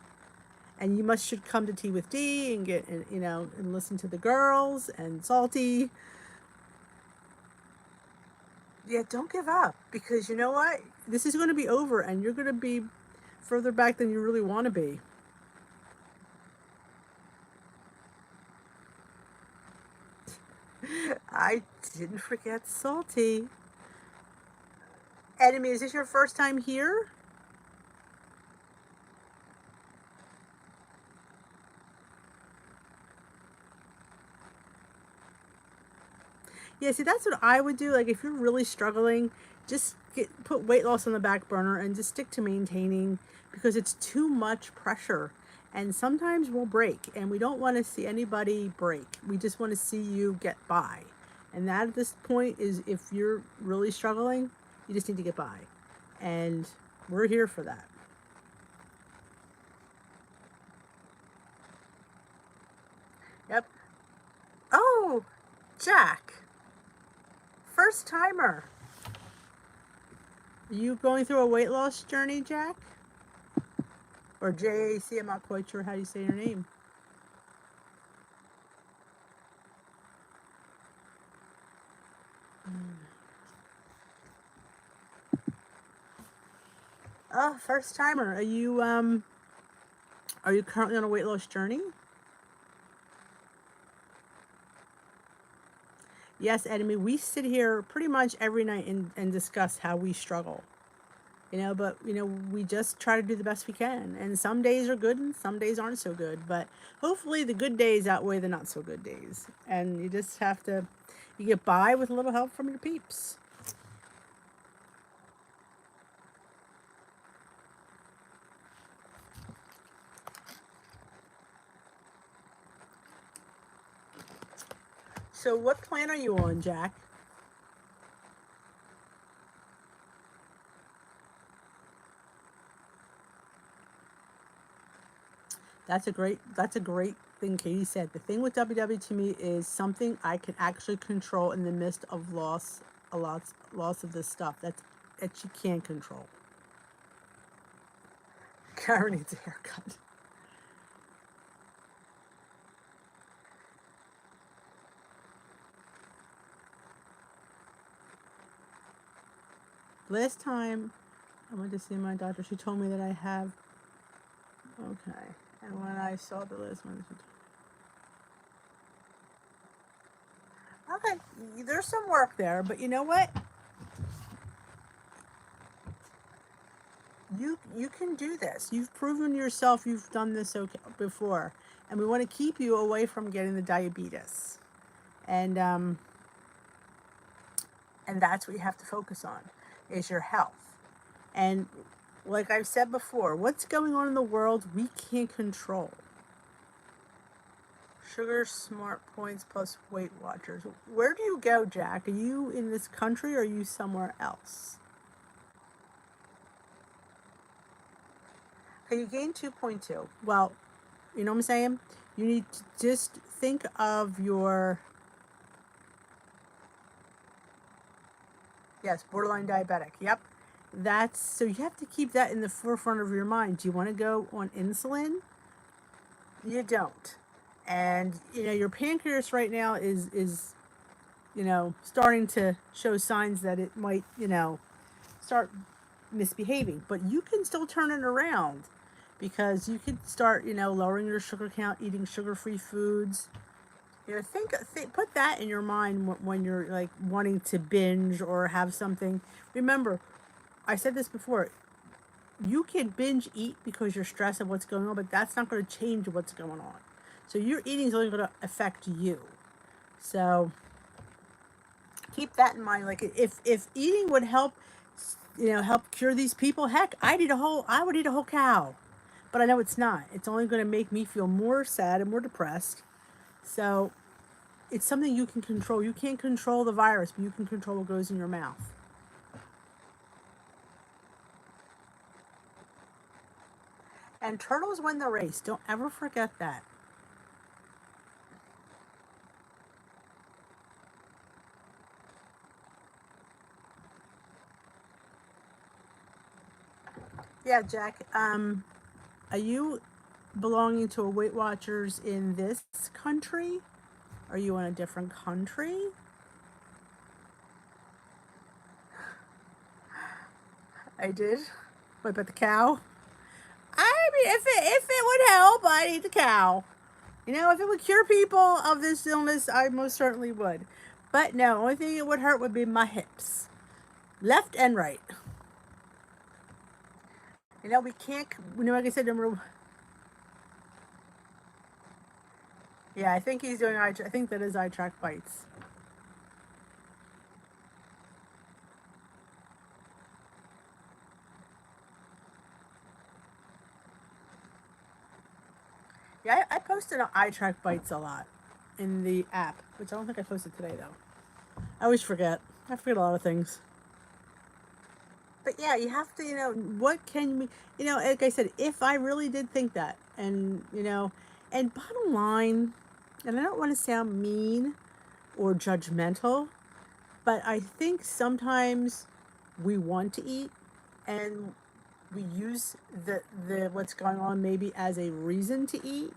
And you should come to Tea with D and get, you know, and listen to the girls and Salty. Yeah, don't give up, because you know what? This is going to be over and you're going to be further back than you really want to be. I didn't forget Salty. Enemy, is this your first time here? Yeah, see, that's what I would do. Like, if you're really struggling, just put weight loss on the back burner and just stick to maintaining, because it's too much pressure. And sometimes we'll break, and we don't want to see anybody break. We just want to see you get by. And that at this point is, if you're really struggling, you just need to get by. And we're here for that. Yep. Oh, Jack. First timer. Are you going through a weight loss journey, Jack? Or JAC, I'm not quite sure how you say your name. Oh, first timer. Are you currently on a weight loss journey? Yes, enemy. We sit here pretty much every night and discuss how we struggle. You know, but you know, we just try to do the best we can. And some days are good and some days aren't so good. But hopefully the good days outweigh the not so good days. And you just have to, you get by with a little help from your peeps. So what plan are you on, Jack? That's a great thing Katie said. The thing with WW to me is something I can actually control in the midst of loss of this stuff that she can't control. Karen needs a haircut. Last time I went to see my doctor, she told me that I have, okay, and when I saw the list, okay, there's some work there, but you know what? you can do this. You've proven yourself you've done this before, and we want to keep you away from getting the diabetes. And that's what you have to focus on, is your health. And like I've said before, what's going on in the world we can't control. Sugar Smart Points plus Weight Watchers. Where do you go, Jack? Are you in this country or are you somewhere else? Okay, you gained 2.2. Well, you know what I'm saying? You need to just think of your, yes, borderline diabetic. Yep. So you have to keep that in the forefront of your mind. Do you want to go on insulin? You don't. And your pancreas right now is starting to show signs that it might start misbehaving, but you can still turn it around, because you could start lowering your sugar count, eating sugar-free foods. Think put that in your mind when you're like wanting to binge or have something. Remember, I said this before, you can binge eat because you're stressed of what's going on, but that's not going to change what's going on. So your eating is only going to affect you. So keep that in mind. Like if eating would help, help cure these people, heck, I would eat a whole cow. But I know it's not. It's only going to make me feel more sad and more depressed. So it's something you can control. You can't control the virus, but you can control what goes in your mouth. And turtles win the race. Don't ever forget that. Yeah, Jack. Are you belonging to a Weight Watchers in this country? Are you in a different country? I did. What about the cow? I mean, if it would help, I'd eat the cow. If it would cure people of this illness, I most certainly would. But no, only thing it would hurt would be my hips, left and right. We can't. Like I said, yeah, I think he's doing I think that is eye track bites. Yeah, I posted on eye track bites a lot in the app, which I don't think I posted today though. I always forget. I forget a lot of things. But yeah, you have to, what can we, like I said, if I really did think that, and and bottom line, and I don't want to sound mean or judgmental, but I think sometimes we want to eat, and we use the what's going on maybe as a reason to eat.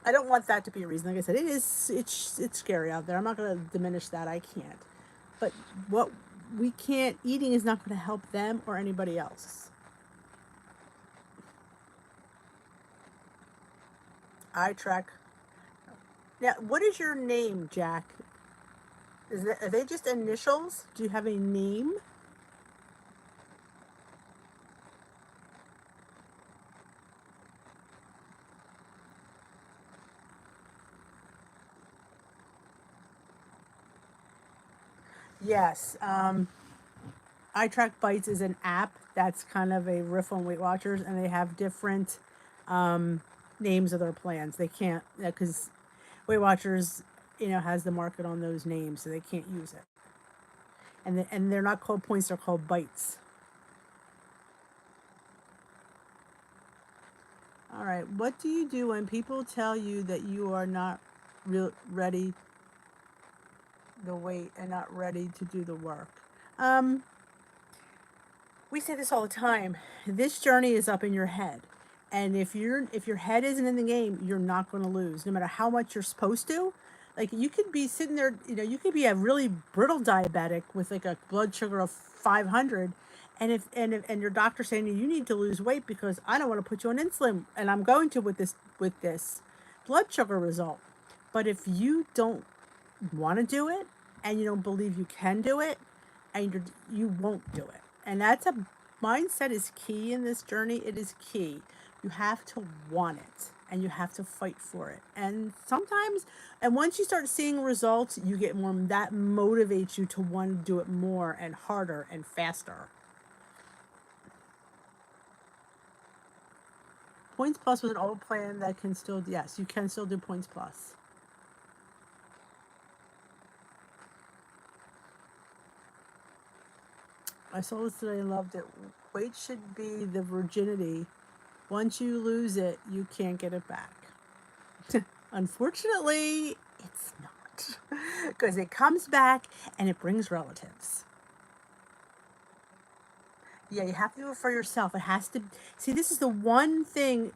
I don't want that to be a reason. Like I said, it's scary out there. I'm not going to diminish that. I can't. But what we can't, eating is not going to help them or anybody else. I track. Now, what is your name, Jack? Are they just initials? Do you have a name? Yes. iTrack Bites is an app that's kind of a riff on Weight Watchers, and they have different names of their plans. They can't, because Weight Watchers, has the market on those names, so they can't use it. And they're not called points; they're called bites. All right. What do you do when people tell you that you are not ready the weight and not ready to do the work? We say this all the time. This journey is up in your head. And if your head isn't in the game, you're not going to lose, no matter how much you're supposed to. Like, you could be sitting there, you could be a really brittle diabetic with like a blood sugar of 500, and your doctor saying you need to lose weight because I don't want to put you on insulin, and I'm going to with this blood sugar result. But if you don't want to do it, and you don't believe you can do it, and you won't do it. And that's a mindset is key in this journey. It is key. You have to want it and you have to fight for it. And sometimes, and once you start seeing results, you get more, that motivates you to want to do it more and harder and faster. Points Plus was an old plan that can still, yes, you can still do Points Plus. I saw this today and loved it. Weight should be the virginity. Once you lose it, you can't get it back. Unfortunately, it's not. Because it comes back and it brings relatives. Yeah, you have to do it for yourself. It has to, see, this is the one thing,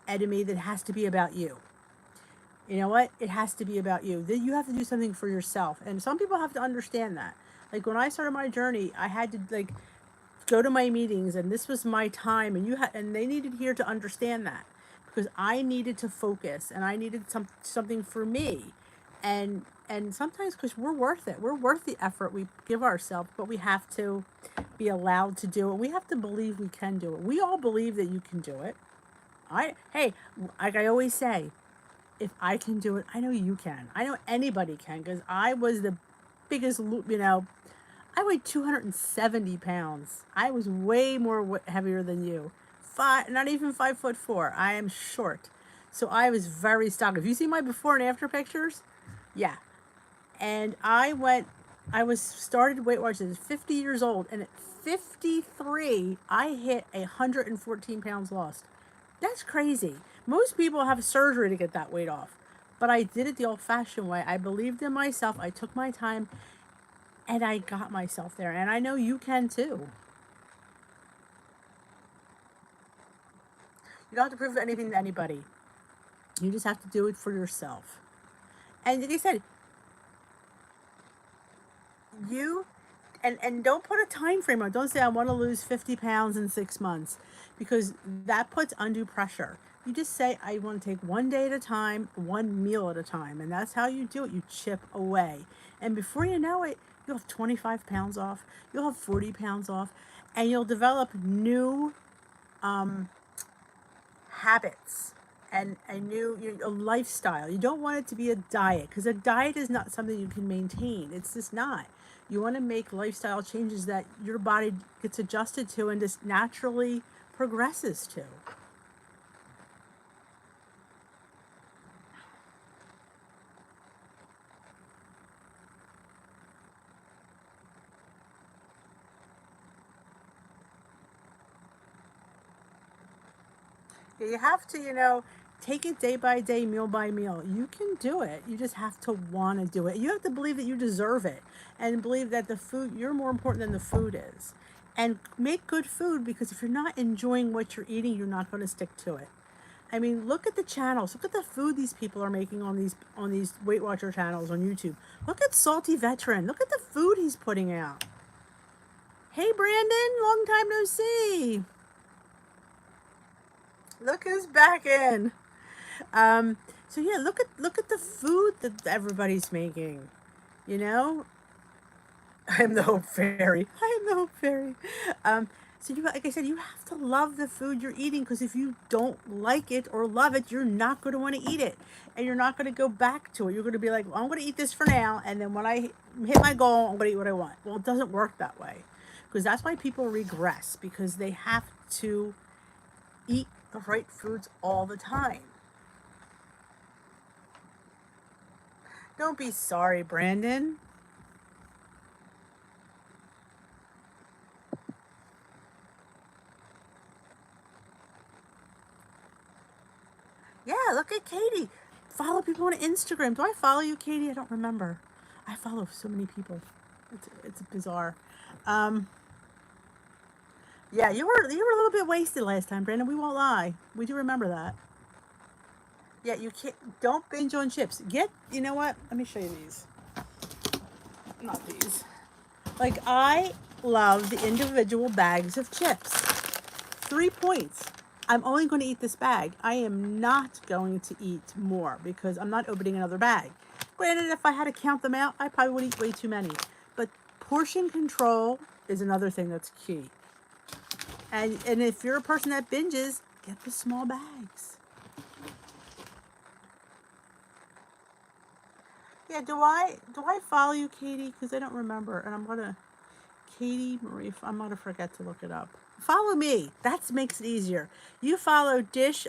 Edemy, that has to be about you. You know what? It has to be about you. You have to do something for yourself. And some people have to understand that. Like when I started my journey, I had to like go to my meetings and this was my time, and and they needed here to understand that, because I needed to focus and I needed something for me. And sometimes, because we're worth it. We're worth the effort we give ourselves, but we have to be allowed to do it. We have to believe we can do it. We all believe that you can do it. Hey, like I always say, if I can do it, I know you can. I know anybody can, because I was the biggest, I weighed 270 pounds. I was way more heavier than you. Not even 5'4". I am short. So I was very stocky. If you see my before and after pictures, yeah. And I started Weight Watchers at 50 years old. And at 53, I hit 114 pounds lost. That's crazy. Most people have surgery to get that weight off. But I did it the old-fashioned way. I believed in myself. I took my time. And I got myself there. And I know you can too. You don't have to prove anything to anybody. You just have to do it for yourself. And like I said, and don't put a time frame on it. Don't say I want to lose 50 pounds in 6 months, because that puts undue pressure. You just say I want to take one day at a time, one meal at a time. And that's how you do it. You chip away. And before you know it, you'll have 25 pounds off. You'll have 40 pounds off. And you'll develop new habits and a lifestyle. You don't want it to be a diet, because a diet is not something you can maintain. It's just not. You want to make lifestyle changes that your body gets adjusted to and just naturally progresses to. You have to, take it day by day, meal by meal. You can do it. You just have to want to do it. You have to believe that you deserve it, and believe that the food, you're more important than the food is. And make good food, because if you're not enjoying what you're eating, you're not going to stick to it. I mean, look at the channels. Look at the food these people are making on these Weight Watcher channels on YouTube. Look at Salty Veteran. Look at the food he's putting out. Hey, Brandon, long time no see. Look who's back in. So yeah, look at the food that everybody's making. I am the Hope Fairy. I am the Hope Fairy. So like I said, you have to love the food you're eating, because if you don't like it or love it, you're not going to want to eat it, and you're not going to go back to it. You're going to be like, well, I'm going to eat this for now, and then when I hit my goal, I'm going to eat what I want. Well, it doesn't work that way, because that's why people regress, because they have to eat the right foods all the time. Don't be sorry, Brandon. Yeah, look at Katie. Follow people on Instagram. Do I follow you, Katie? I don't remember. I follow so many people. It's bizarre. Yeah, you were a little bit wasted last time, Brandon. We won't lie. We do remember that. Yeah, you can't. Don't binge on chips. You know what? Let me show you these. Not these. Like, I love the individual bags of chips. 3 points. I'm only going to eat this bag. I am not going to eat more, because I'm not opening another bag. Granted, if I had to count them out, I probably would eat way too many. But portion control is another thing that's key. And if you're a person that binges, get the small bags. Yeah, do I follow you, Katie? Because I don't remember, and I'm gonna Katie Marie. I'm gonna forget to look it up. Follow me. That makes it easier. You follow dish_with_D.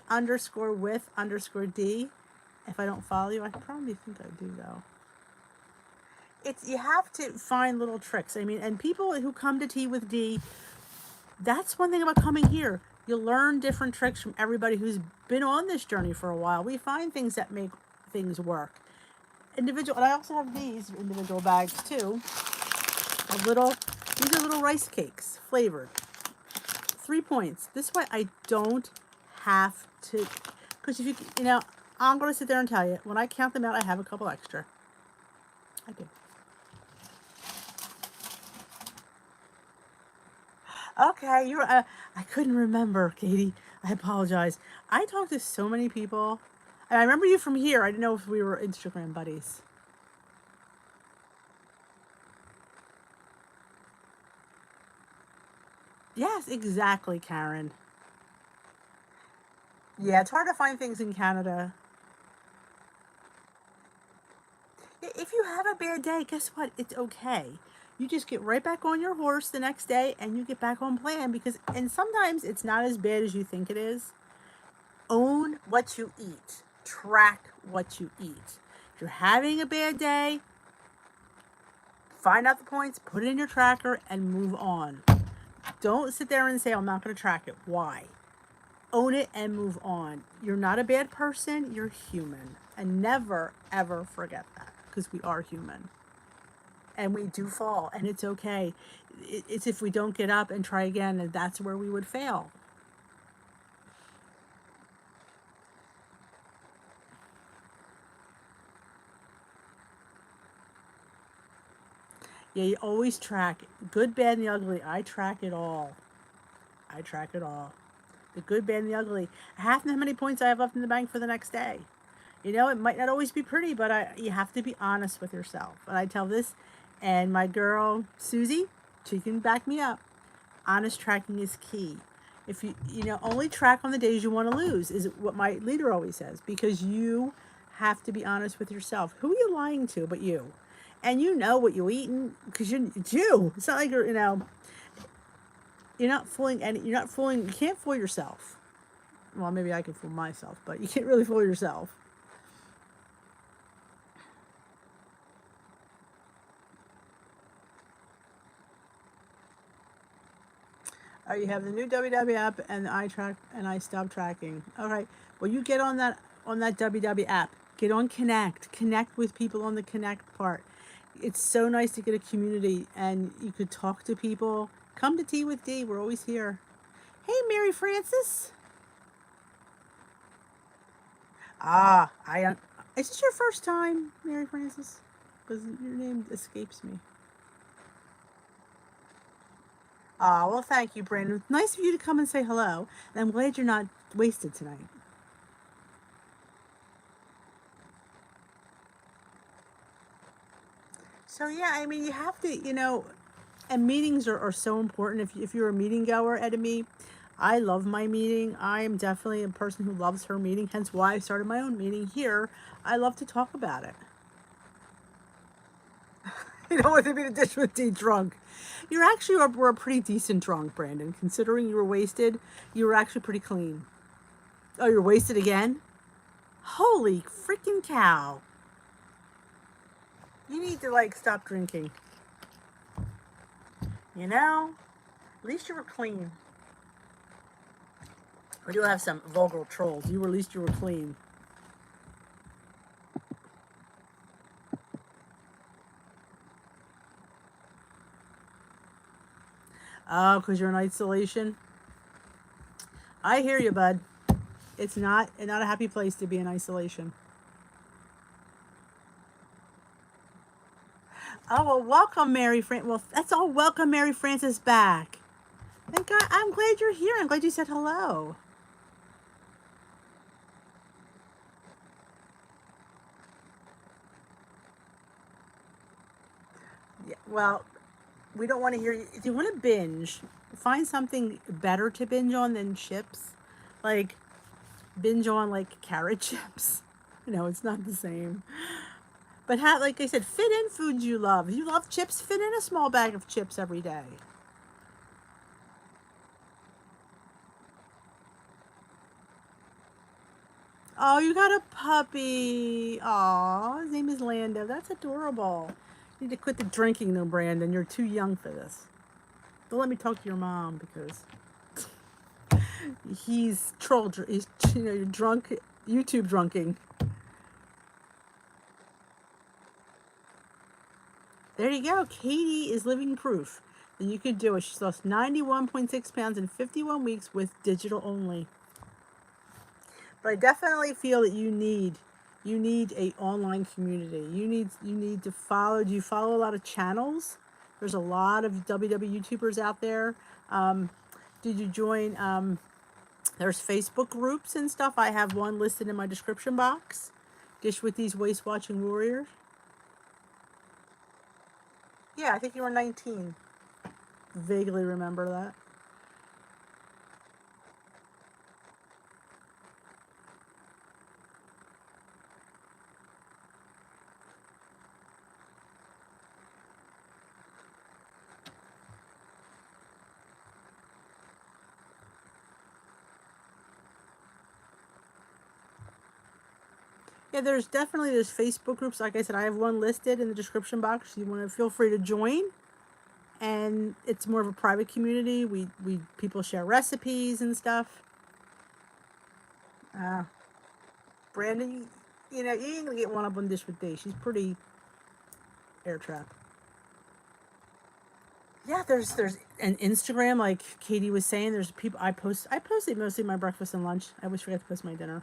If I don't follow you, I probably think I do though. It's you have to find little tricks. I mean, and people who come to Tea with D, that's one thing about coming here. You learn different tricks from everybody who's been on this journey for a while. We find things that make things work. Individual, and I also have these individual bags too. These are little rice cakes, flavored. 3 points. This way I don't have to, because if I'm going to sit there and tell you, when I count them out, I have a couple extra. I do. Okay, I couldn't remember, Katie. I apologize. I talked to so many people, and I remember you from here. I didn't know if we were Instagram buddies. Yes, exactly, Karen. Yeah, it's hard to find things in Canada. If you have a bad day, guess what? It's okay. You just get right back on your horse the next day and you get back on plan and sometimes it's not as bad as you think it is. Own what you eat. Track what you eat. If you're having a bad day, find out the points, put it in your tracker, and move on. Don't sit there and say, I'm not going to track it. Why? Own it and move on. You're not a bad person. You're human. And never, ever forget that because we are human. And we do fall, and it's okay. It's if we don't get up and try again, and that's where we would fail. Yeah, you always track good, bad, and the ugly. I track it all. I track it all. The good, bad, and the ugly. Half how many points I have left in the bank for the next day. It might not always be pretty, but you have to be honest with yourself. And I tell this, and my girl Susie, she can back me up. Honest tracking is key. If you only track on the days you want to lose is what my leader always says, because you have to be honest with yourself. Who are you lying to but you? And you know what you eating because it's you. It's not like you're not fooling you can't fool yourself. Well, maybe I can fool myself, but you can't really fool yourself. You have the new WW app and I track and I stop tracking. All right. Well, you get on that WW app. Get on Connect. Connect with people on the Connect part. It's so nice to get a community and you could talk to people. Come to Tea with D. We're always here. Hey, Mary Frances. Is this your first time, Mary Frances? Because your name escapes me. Well, thank you, Brandon. Nice of you to come and say hello. And I'm glad you're not wasted tonight. So, yeah, I mean, you have to, and meetings are so important. If you're a meeting goer at a meet, I love my meeting. I am definitely a person who loves her meeting, hence why I started my own meeting here. I love to talk about it. You don't want to be the dish with tea drunk. You're actually were a pretty decent drunk, Brandon. Considering you were wasted, you were actually pretty clean. Oh, you're wasted again? Holy freaking cow. You need to, stop drinking. At least you were clean. We do have some vulgar trolls. At least you were clean. Oh, because you're in isolation? I hear you, bud. It's not a happy place to be in isolation. Oh, well, welcome, Mary Well, that's all. Welcome, Mary Frances, back. Thank God. I'm glad you're here. I'm glad you said hello. Yeah, well, We don't want to hear you. If you want to binge, find something better to binge on than chips. Like, binge on like carrot chips. It's not the same. But like I said, fit in foods you love. If you love chips, fit in a small bag of chips every day. Oh, you got a puppy. Aw, his name is Lando. That's adorable. You need to quit the drinking though, Brandon. You're too young for this. Don't let me talk to your mom because he's he's, you're drunk, YouTube drunking. There you go. Katie is living proof that you could do it. She's lost 91.6 pounds in 51 weeks with digital only. But I definitely feel that you need a online community. You need to follow. Do you follow a lot of channels? There's a lot of WW YouTubers out there. Did you join? There's Facebook groups and stuff. I have one listed in my description box. Dish with these waist watching warriors. Yeah, I think you were 19. Vaguely remember that. Yeah, there's Facebook groups. Like I said, I have one listed in the description box. You want to feel free to join. And it's more of a private community. We people share recipes and stuff. Uh, Brandon, you ain't gonna get one up on Dish with Day. She's pretty air trap. Yeah, there's an Instagram, like Katie was saying. There's people I posted mostly my breakfast and lunch. I always forget to post my dinner.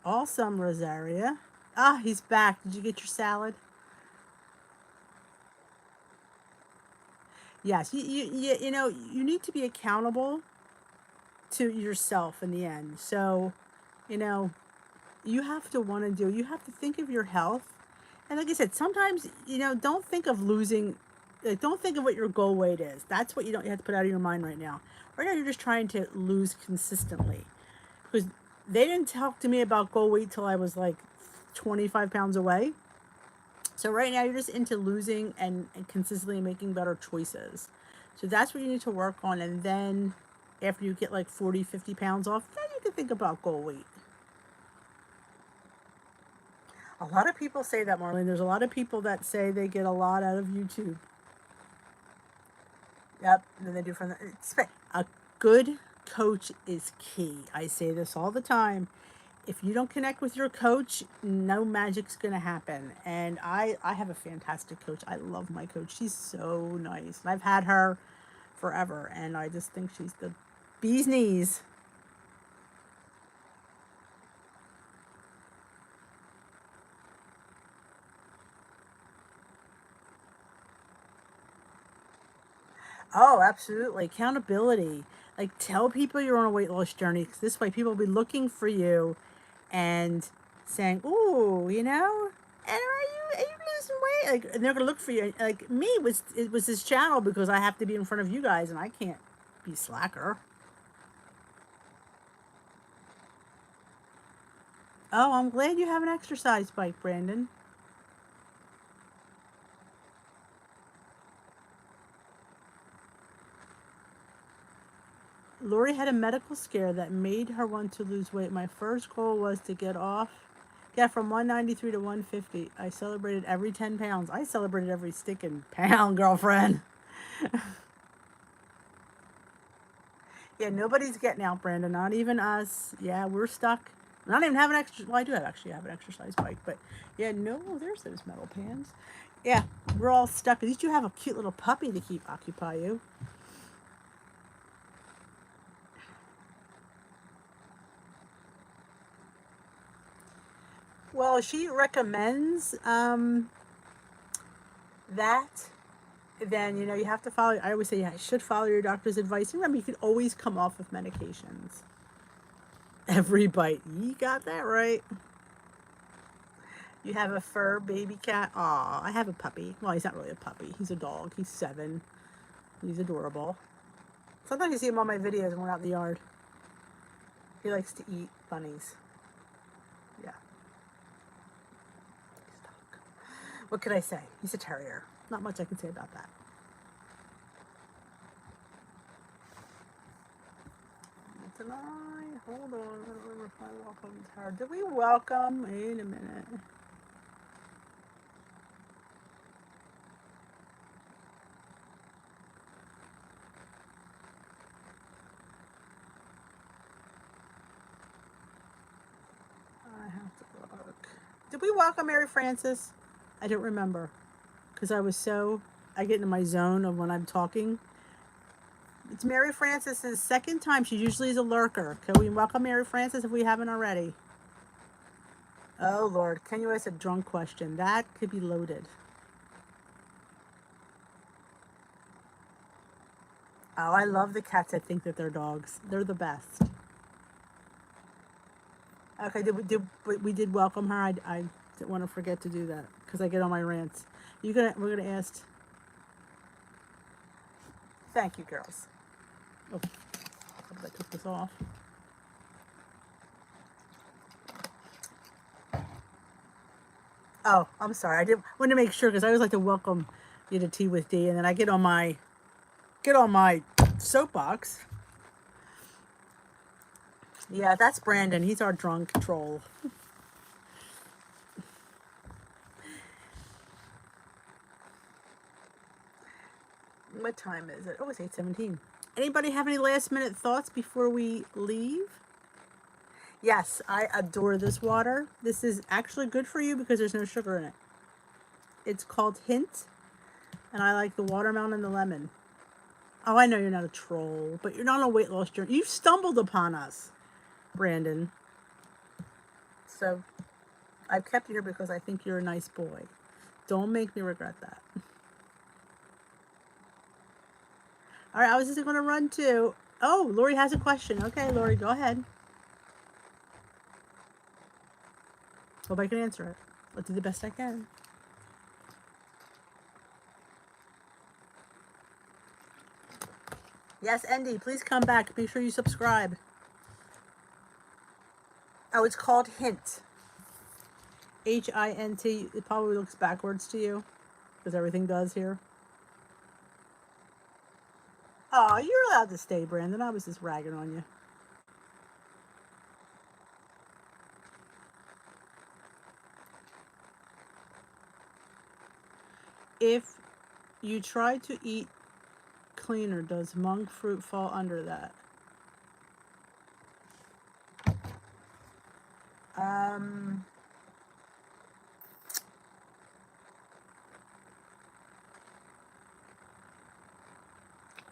Awesome, Rosaria. Ah, he's back. Did you get your salad? Yes, you need to be accountable to yourself in the end. So, you know, you have to think of your health. And like I said, sometimes, don't think of losing, like, don't think of what your goal weight is. That's what you have to put out of your mind right now. Right now, you're just trying to lose consistently. Because they didn't talk to me about goal weight till I was like 25 pounds away. So right now, you're just into losing and consistently making better choices. So that's what you need to work on. And then after you get like 40, 50 pounds off, then you can think about goal weight. A lot of people say that, Marlene. There's a lot of people that say they get a lot out of YouTube. Yep, and then they do from the. A good coach is key. I say this all the time. If you don't connect with your coach, no magic's gonna happen. And I have a fantastic coach. I love my coach. She's so nice. And I've had her forever, and I just think she's the bee's knees. Oh, absolutely. Accountability. Like, tell people you're on a weight loss journey, because this way people will be looking for you and saying, "Ooh, and are you losing weight?" Like, and they're gonna look for you. Like me, it was this channel because I have to be in front of you guys, and I can't be slacker. Oh, I'm glad you have an exercise bike, Brandon. Lori had a medical scare that made her want to lose weight. My first goal was to get from 193 to 150. I celebrated every 10 pounds. I celebrated every sticking pound, girlfriend. Yeah, nobody's getting out, Brandon. Not even us. Yeah, we're stuck. Not even having extra. Well, I do have an exercise bike, but yeah, no. There's those metal pans. Yeah, we're all stuck. At least you have a cute little puppy to keep occupy you. Well, she recommends that. Then you have to follow. I always say, yeah, you should follow your doctor's advice. And remember, you can always come off of medications. Every bite, you got that right. You have a fur baby cat? Aw, I have a puppy. Well, he's not really a puppy. He's a dog. He's 7. He's adorable. Sometimes you see him on my videos when we're out in the yard. He likes to eat bunnies. Yeah. What could I say? He's a terrier. Not much I can say about that. Tonight, hold on. I don't remember if I welcomed her. Did we welcome? Wait a minute. I have to look. Did we welcome Mary Frances? I don't remember. Because I get into my zone of when I'm talking. It's Mary Frances' second time. She usually is a lurker. Can we welcome Mary Frances if we haven't already? Oh, Lord. Can you ask a drunk question? That could be loaded. Oh, I love the cats that think that they're dogs. They're the best. Okay, we did welcome her. I didn't want to forget to do that because I get on my rants. We're gonna ask. Thank you, girls. Oh, I took this off. Oh, I'm sorry. I wanted to make sure because I always like to welcome you to Tea with D, and then I get on my soapbox. Yeah, that's Brandon. He's our drunk troll. What time is it? Oh, it's 8:17. Anybody have any last minute thoughts before we leave? Yes, I adore this water. This is actually good for you because there's no sugar in it. It's called Hint, and I like the watermelon and the lemon. Oh, I know you're not a troll, but you're not on a weight loss journey. You've stumbled upon us, Brandon. So I've kept you here because I think you're a nice boy. Don't make me regret that. All right, I was just going to run to. Oh, Lori has a question. Okay, Lori, go ahead. Hope I can answer it. I'll do the best I can. Yes, Andy, please come back. Be sure you subscribe. Oh, it's called Hint. HINT. It probably looks backwards to you because everything does here. Oh, you're allowed to stay, Brandon. I was just ragging on you. If you try to eat cleaner, does monk fruit fall under that?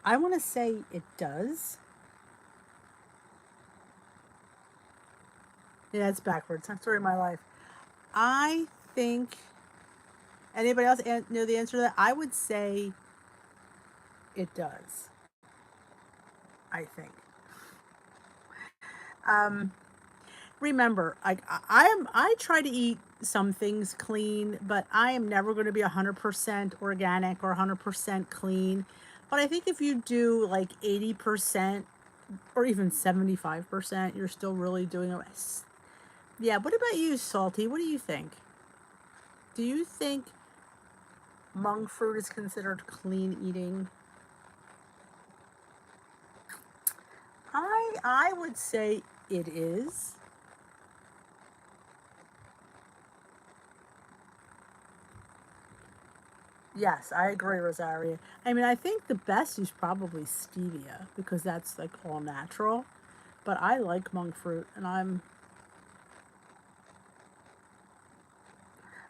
I want to say it does. Yeah, it's backwards. That's story of my life. I think. Anybody else know the answer to that? I would say it does. I think. Remember, I try to eat some things clean, but I am never going to be 100% organic or 100% clean. But I think if you do like 80% or even 75%, you're still really doing it. Yeah, what about you, Salty? What do you think? Do you think monk fruit is considered clean eating? I would say it is. Yes, I agree, Rosaria. I mean, I think the best is probably stevia because that's like all natural. But I like monk fruit, and I'm.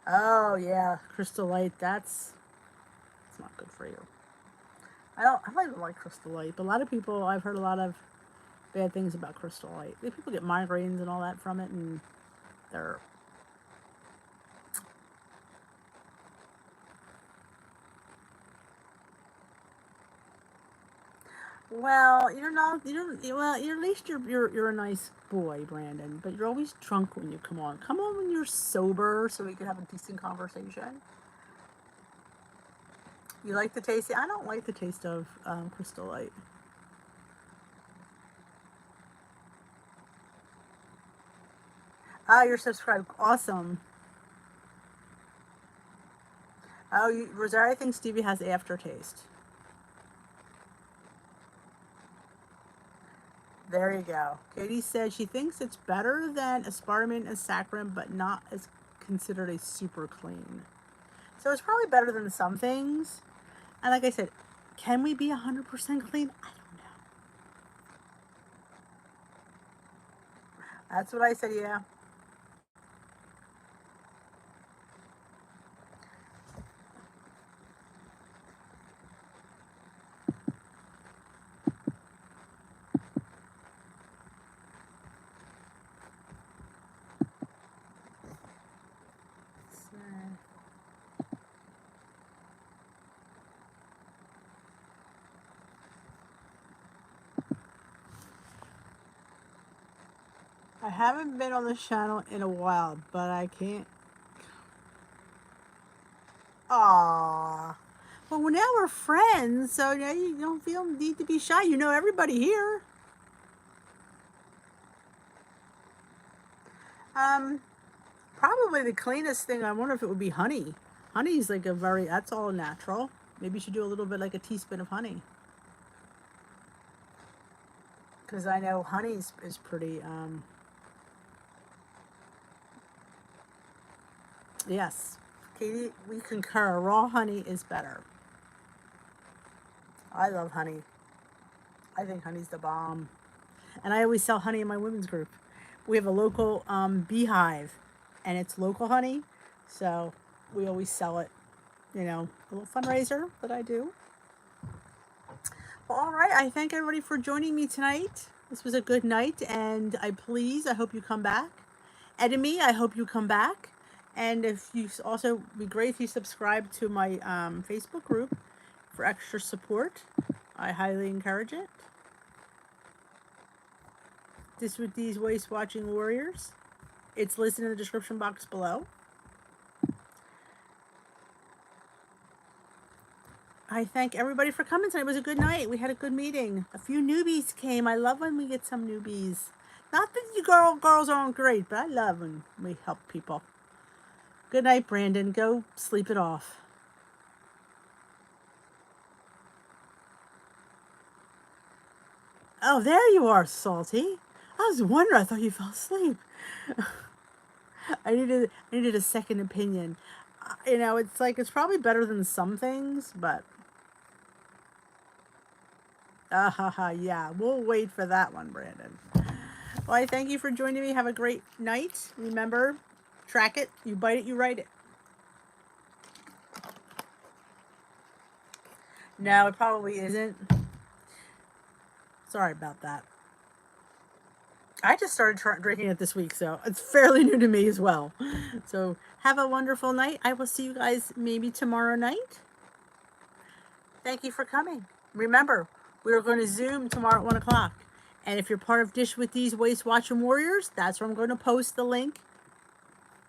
Oh yeah, Crystal Light. That's not good for you. I don't even like Crystal Light, but a lot of people. I've heard a lot of bad things about Crystal Light. People get migraines and all that from it, and they're. Well, you're not. You don't. Well, you're, at least you're a nice boy, Brandon. But you're always drunk when you come on. Come on when you're sober so we can have a decent conversation. You like the taste? I don't like the taste of Crystal Light. Oh, you're subscribed. Awesome. Oh, Rosario thinks Stevie has aftertaste. There you go. Katie said she thinks it's better than aspartame and saccharin, but not as considered a super clean. So it's probably better than some things. And like I said, can we be 100% clean? I don't know. That's what I said, yeah. I haven't been on the channel in a while, but I can't. Aww. Well, now we're friends, so now you don't feel need to be shy. You know everybody here. Probably the cleanest thing. I wonder if it would be honey. Honey's like that's all natural. Maybe you should do a little bit like a teaspoon of honey. Because I know honey is pretty, yes. Katie, we concur. Raw honey is better. I love honey. I think honey's the bomb. And I always sell honey in my women's group. We have a local beehive, and it's local honey. So we always sell it, a little fundraiser that I do. Well, all right. I thank everybody for joining me tonight. This was a good night, and I hope you come back. Enemy, I hope you come back. And if you also be great if you subscribe to my Facebook group for extra support. I highly encourage it. This with these waist watching warriors. It's listed in the description box below. I thank everybody for coming tonight. It was a good night. We had a good meeting. A few newbies came. I love when we get some newbies. Not that you girls aren't great, but I love when we help people. Good night, Brandon. Go sleep it off. Oh, there you are, Salty. I was wondering. I thought you fell asleep. I needed a second opinion. It's like it's probably better than some things, but yeah, we'll wait for that one, Brandon. Well, I thank you for joining me. Have a great night. Remember, track it. You bite it, you write it. No, it probably isn't. Sorry about that. I just started drinking it this week, so it's fairly new to me as well. So have a wonderful night. I will see you guys maybe tomorrow night. Thank you for coming. Remember, we are going to Zoom tomorrow at 1 o'clock. And if you're part of Dish with These Waist Watching Warriors, that's where I'm going to post the link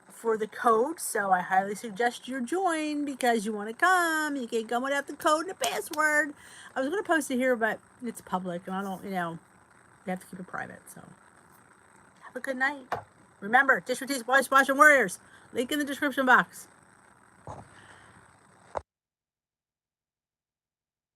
for the code. So I highly suggest you join because you want to come. You can't come without the code and the password. I was going to post it here, but it's public and I don't, you have to keep it private. So have a good night. Remember, Dish with These Waist Watching Warriors. Link in the description box.